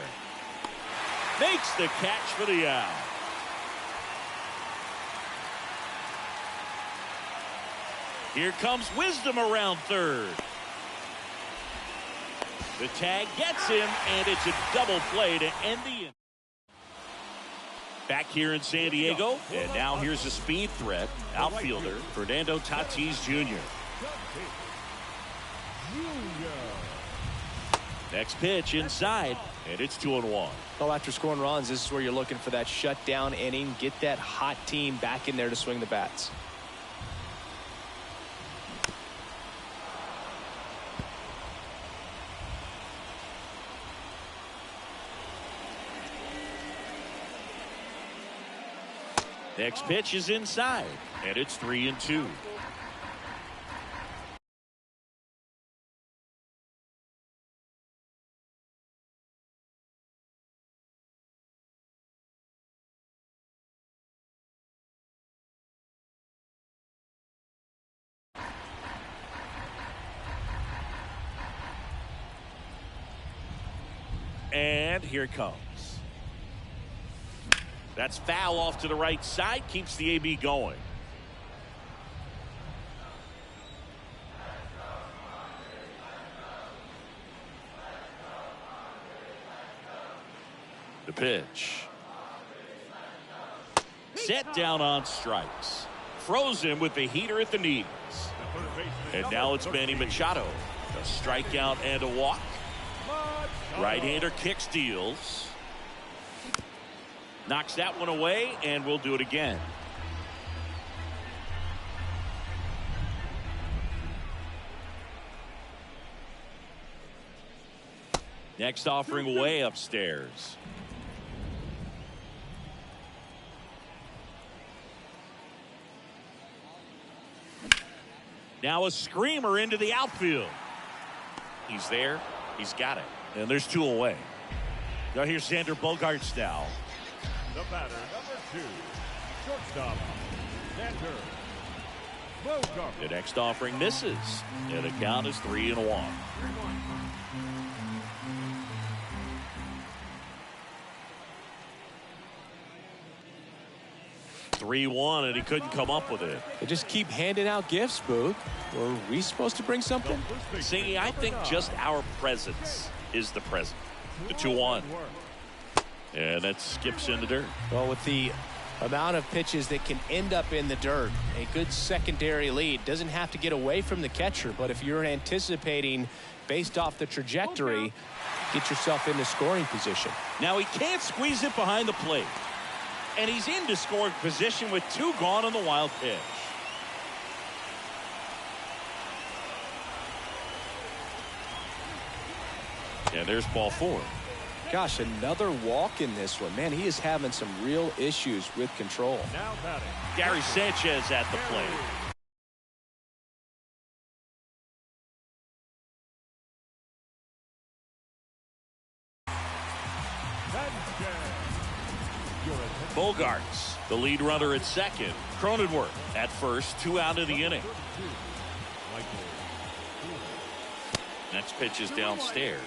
Makes the catch for the out. Here comes Wisdom around third. The tag gets him, and it's a double play to end the inning. Back here in San Diego, and now here's a speed threat. Outfielder Fernando Tatis Jr. Next pitch inside, and it's 2-1. Well, after scoring runs, this is where you're looking for that shutdown inning. Get that hot team back in there to swing the bats. Next pitch is inside, and it's 3-2. And here it comes. That's foul off to the right side. Keeps the AB going. The pitch. Set down on strikes. Froze him with the heater at the knees. And now it's Manny Machado. A strikeout and a walk. Right-hander kick steals. Knocks that one away, and we'll do it again. Next offering way upstairs. Now a screamer into the outfield. He's there. He's got it. And there's 2 away. Now here's Xander Bogaerts now. The batter, number 2, shortstop, Xander Bogaerts. The next offering misses. And the count is 3-1. 3-1, and he couldn't come up with it. They just keep handing out gifts, Boog. Were we supposed to bring something? See, I think just our presence is the present. The 2-1. And that skips in the dirt. Well, with the amount of pitches that can end up in the dirt, a good secondary lead doesn't have to get away from the catcher, but if you're anticipating based off the trajectory, get yourself into scoring position. Now he can't squeeze it behind the plate. And he's into scoring position with 2 gone on the wild pitch. And there's ball 4. Gosh, another walk in this one. Man, he is having some real issues with control. Now batting, Gary Sanchez at the plate. Bogaerts, the lead runner at second. Cronenworth at first, 2 out of the inning. Next pitch is downstairs.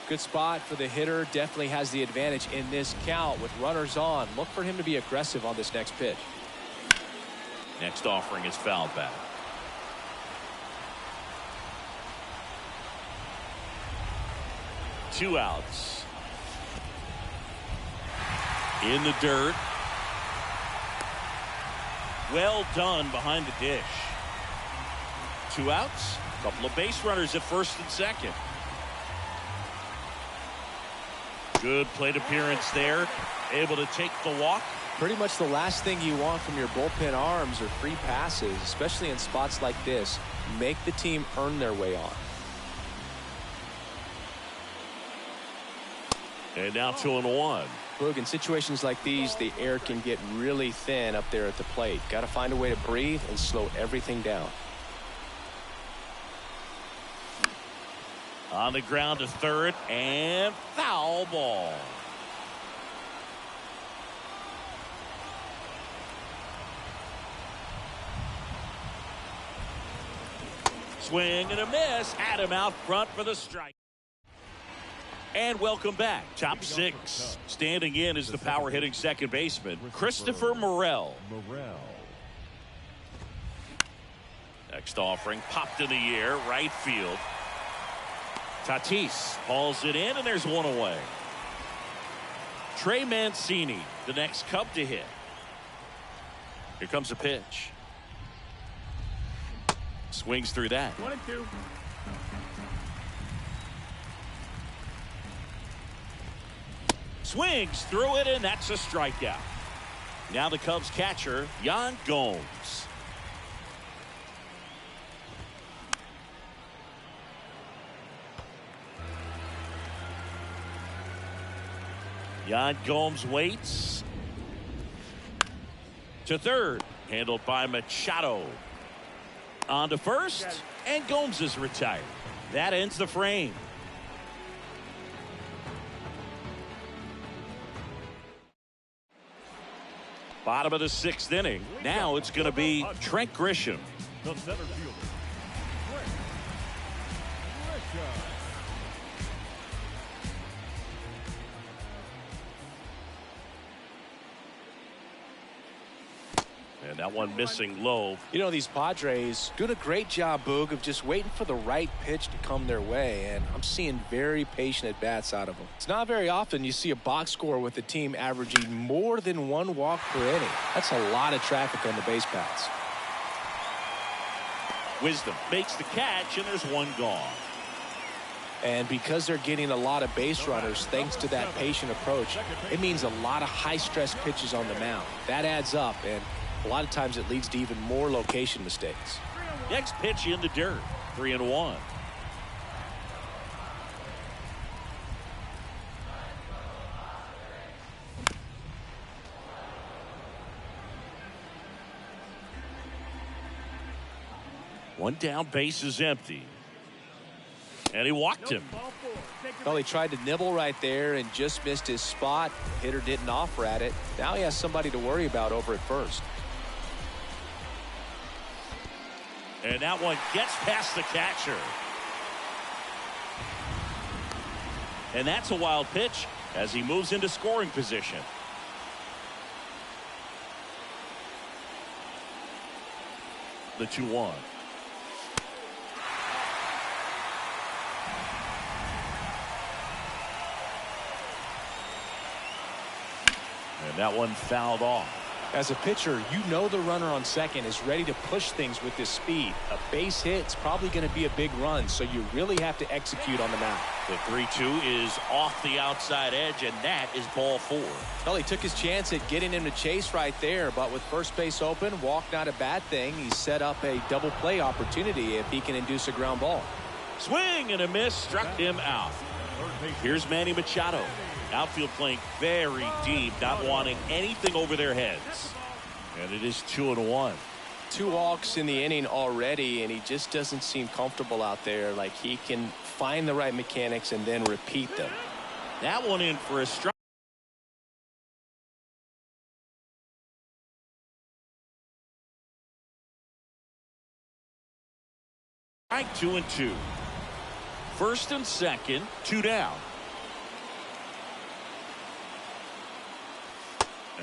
Good spot for the hitter. Definitely has the advantage in this count with runners on. Look for him to be aggressive on this next pitch. Next offering is fouled back. Two outs. In the dirt. Well done behind the dish. 2 outs. Couple of base runners at first and second. Good plate appearance there. Able to take the walk. Pretty much the last thing you want from your bullpen arms are free passes, especially in spots like this. Make the team earn their way on. And now 2-1. Boog, in situations like these, the air can get really thin up there at the plate. Got to find a way to breathe and slow everything down. On the ground to third, and foul ball. Swing and a miss. Had him out front for the strike. And welcome back. Top 6. Standing in is the power hitting second baseman, Christopher Morel. Next offering popped in the air, right field. Tatis hauls it in, and there's one away. Trey Mancini, the next Cub to hit. Here comes a pitch. Swings through that. 1-2. Swings through it, and that's a strikeout. Now the Cubs catcher, Yan Gomes. Yan Gomes waits. To third. Handled by Machado. On to first. And Gomes is retired. That ends the frame. Bottom of the 6th inning. Now it's going to be Trent Grisham. The center fielder, Trent Grisham. And that one missing low. You know, these Padres doing a great job, Boog, of just waiting for the right pitch to come their way, and I'm seeing very patient at-bats out of them. It's not very often you see a box score with a team averaging more than 1 walk per inning. That's a lot of traffic on the base paths. Wisdom makes the catch, and there's 1 gone. And because they're getting a lot of base runners thanks to that patient approach, it means a lot of high-stress pitches on the mound. That adds up, and a lot of times it leads to even more location mistakes. Next pitch in the dirt. 3-1. One down, base is empty. And he walked him. Well, he tried to nibble right there and just missed his spot. The hitter didn't offer at it. Now he has somebody to worry about over at first. And that one gets past the catcher. And that's a wild pitch as he moves into scoring position. The 2-1. And that one fouled off. As a pitcher, you know the runner on second is ready to push things with this speed. A base hit's probably going to be a big run, so you really have to execute on the mound. The 3-2 is off the outside edge, and that is ball 4. Well, he took his chance at getting him to chase right there, but with first base open, walk not a bad thing. He set up a double play opportunity if he can induce a ground ball. Swing and a miss, struck him out. Here's Manny Machado. Outfield playing very deep, not wanting anything over their heads. And it is 2-1. 2 walks in the inning already, and he just doesn't seem comfortable out there. Like he can find the right mechanics and then repeat them. That one in for a strike. Strike 2-2. First and second, 2 down.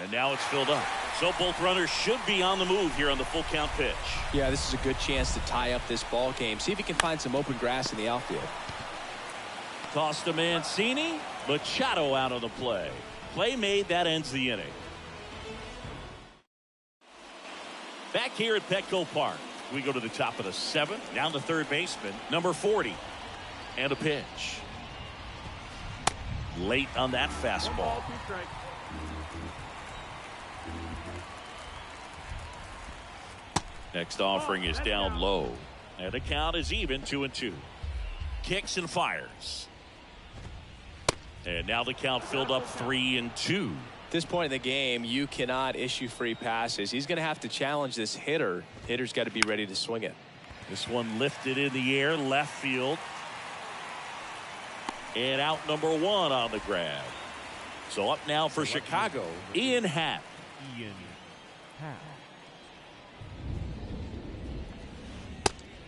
And now it's filled up. So both runners should be on the move here on the full count pitch. Yeah, this is a good chance to tie up this ball game. See if he can find some open grass in the outfield. Toss to Mancini. Machado out of the play. Play made, that ends the inning. Back here at Petco Park, we go to the top of the 7th. Down to third baseman, number 40. And a pitch. Late on that fastball. Next offering is down low. And the count is even, 2-2. Kicks and fires. And now the count filled up 3-2. At this point in the game, you cannot issue free passes. He's going to have to challenge this hitter. Hitter's got to be ready to swing it. This one lifted in the air, left field. And out number 1 on the grab. So up now for Chicago, Ian Happ. Ian Happ.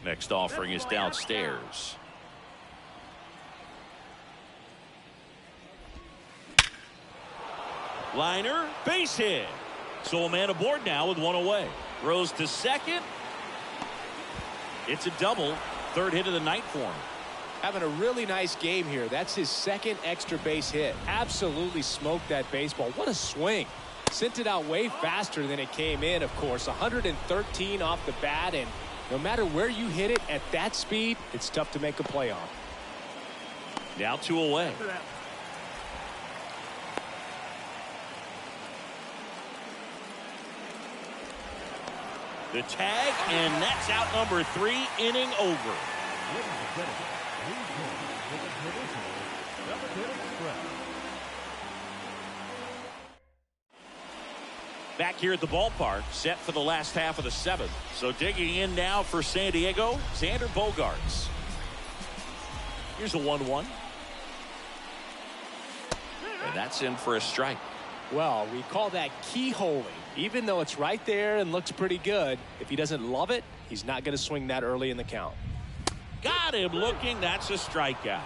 Next offering is downstairs. Liner, base hit. So a man aboard now with 1 away. Throws to second. It's a double. 3rd hit of the night for him. Having a really nice game here. That's his 2nd extra base hit. Absolutely smoked that baseball. What a swing. Sent it out way faster than it came in, of course. 113 off the bat, and no matter where you hit it at that speed, it's tough to make a play on. Now 2 away. The tag, and that's out number 3, inning over. Back here at the ballpark, set for the last half of the 7th. So digging in now for San Diego, Xander Bogaerts. Here's a 1-1. And that's in for a strike. Well, we call that keyholing. Even though it's right there and looks pretty good, if he doesn't love it, he's not going to swing that early in the count. Got him looking. That's a strikeout.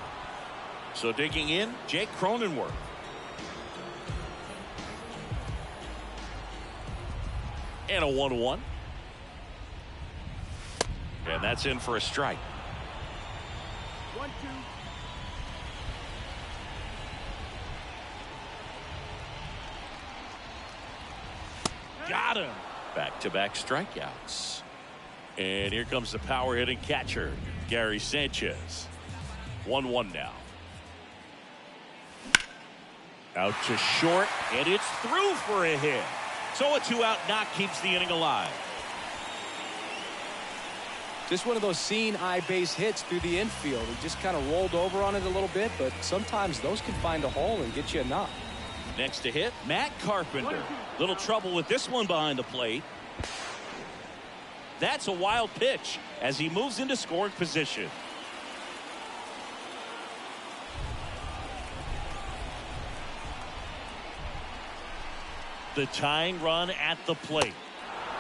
So digging in, Jake Cronenworth. And a 1-1. And that's in for a strike. 1-2. Got him. Back-to-back strikeouts. And here comes the power hitting catcher, Gary Sanchez. 1-1 now. Out to short, and it's through for a hit. So a 2-out knock keeps the inning alive. Just one of those seeing eye base hits through the infield. He just kind of rolled over on it a little bit, but sometimes those can find a hole and get you a knock. Next to hit, Matt Carpenter. Little trouble with this one behind the plate. That's a wild pitch as he moves into scoring position. The tying run at the plate.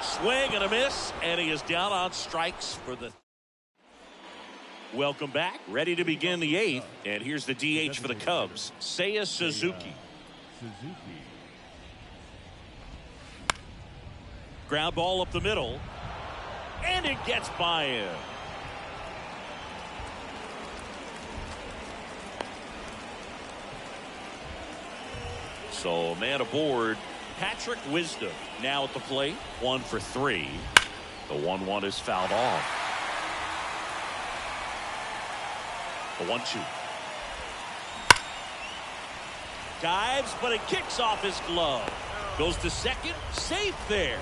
Swing and a miss, and he is down on strikes for the... Welcome back. Ready to begin the 8th. And here's the DH for the Cubs, Seiya Suzuki. Ground ball up the middle. And it gets by him. So man aboard. Patrick Wisdom now at the plate. 1 for 3. The 1-1 is fouled off. The 1-2. Dives, but it kicks off his glove. Goes to second. Safe there.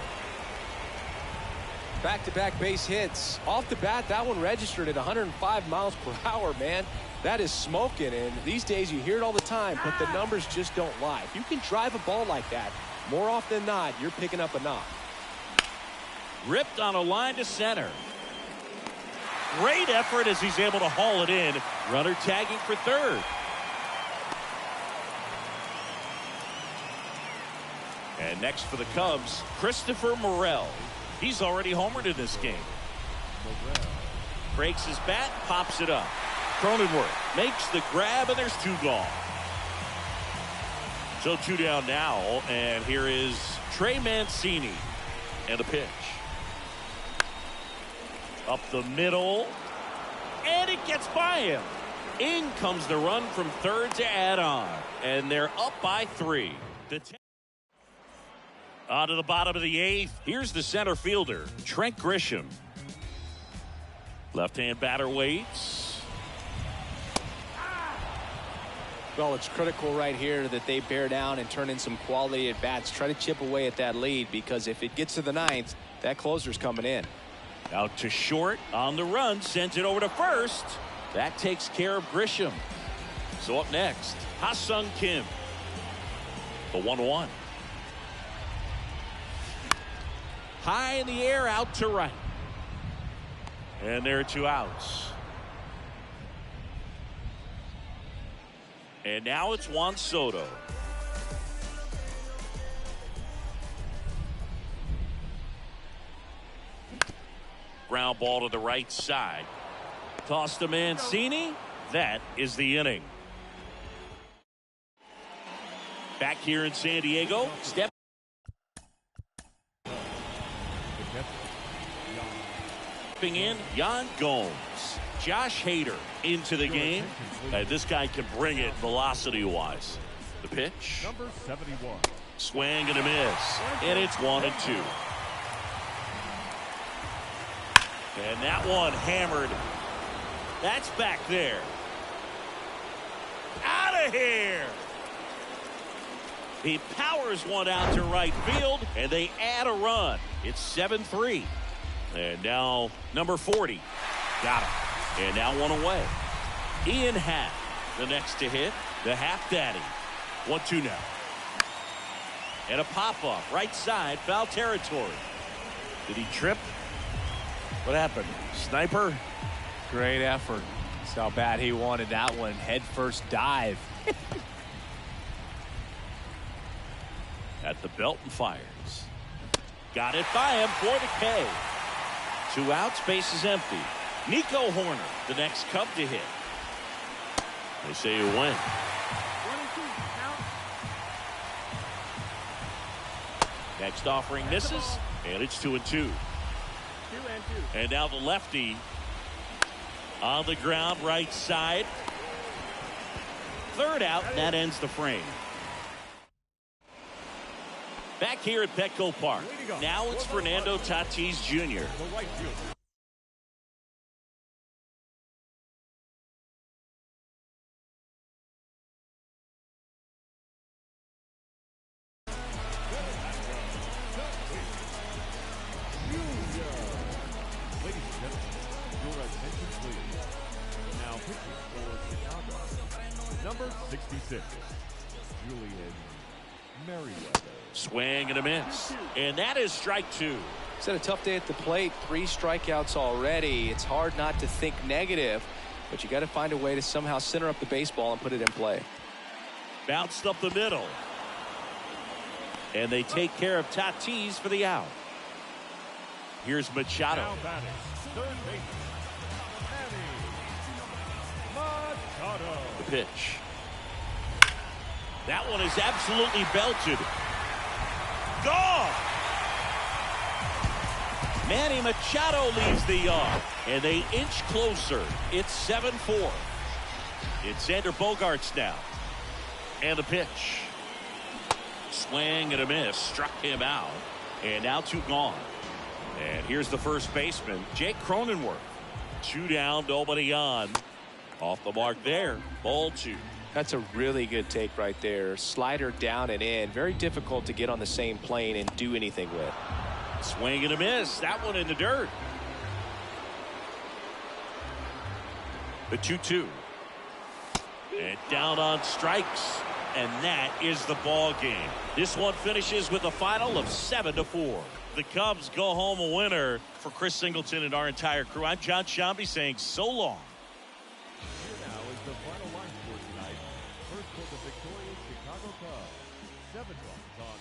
Back-to-back base hits. Off the bat, that one registered at 105 miles per hour, man. That is smoking, and these days you hear it all the time, but the numbers just don't lie. If you can drive a ball like that, more often than not, you're picking up a knock. Ripped on a line to center. Great effort as he's able to haul it in. Runner tagging for third. And next for the Cubs, Christopher Morel. He's already homered in this game. Breaks his bat, pops it up. Cronenworth makes the grab, and there's 2 gone. So 2 down now, and here is Trey Mancini. And a pitch. Up the middle, and it gets by him. In comes the run from third to add on, and they're up by 3. On to the bottom of the 8th. Here's the center fielder, Trent Grisham. Left-hand batter waits. Well, it's critical right here that they bear down and turn in some quality at bats. Try to chip away at that lead, because if it gets to the 9th, that closer's coming in. Out to short on the run, sends it over to first. That takes care of Grisham. So up next, Ha-Sung Kim. The 1-1. High in the air, out to right. And there are 2 outs. And now it's Juan Soto. Ground ball to the right side. Toss to Mancini. That is the inning. Back here in San Diego. Stepping in, Yan Gomes. Josh Hader into the game. This guy can bring it velocity-wise. The pitch. Number 71. Swing and a miss. And it's 1-2. And that one hammered. That's back there. Out of here. He powers one out to right field, and they add a run. It's 7-3. And now number 40. Got him. And now 1 away. Ian Happ, the next to hit, the Happ daddy. 1-2 now. And a pop-off, right side, foul territory. Did he trip? What happened? Sniper? Great effort. That's how bad he wanted that one. Head first dive. At the belt and fires. Got it by him for the K. 2 outs, base is empty. Nico Horner, the next Cub to hit. They say you win. 1-2, count. Next offering misses, and it's 2-2. 2-2. And now the lefty on the ground, right side. Third out, and that ends the frame. Back here at Petco Park. Now it's Fernando Tatis Jr. The right fielder. Ladies and gentlemen, your attention please. Now pitching for Chicago, number 66, Julian Merryweather. Swing and a miss. And that is strike 2. He's had a tough day at the plate. 3 strikeouts already. It's hard not to think negative, but you got to find a way to somehow center up the baseball and put it in play. Bounced up the middle. And they take care of Tatis for the out. Here's Machado. Now batting, third baseman, Manny Machado. The pitch. That one is absolutely belted. Gone! Manny Machado leaves the yard. And they inch closer. It's 7-4. It's Xander Bogaerts now. And the pitch. Swing and a miss. Struck him out. And now 2 gone. And here's the first baseman, Jake Cronenworth. 2 down, nobody on. Off the mark there. Ball 2. That's a really good take right there. Slider down and in. Very difficult to get on the same plane and do anything with. Swing and a miss. That one in the dirt. The 2-2. And down on strikes. And that is the ball game. This one finishes with a final of 7-4. The Cubs go home a winner. For Chris Singleton and our entire crew, I'm John Shambi saying so long. Here now is the final line score tonight. First for the victorious Chicago Cubs. 7 runs on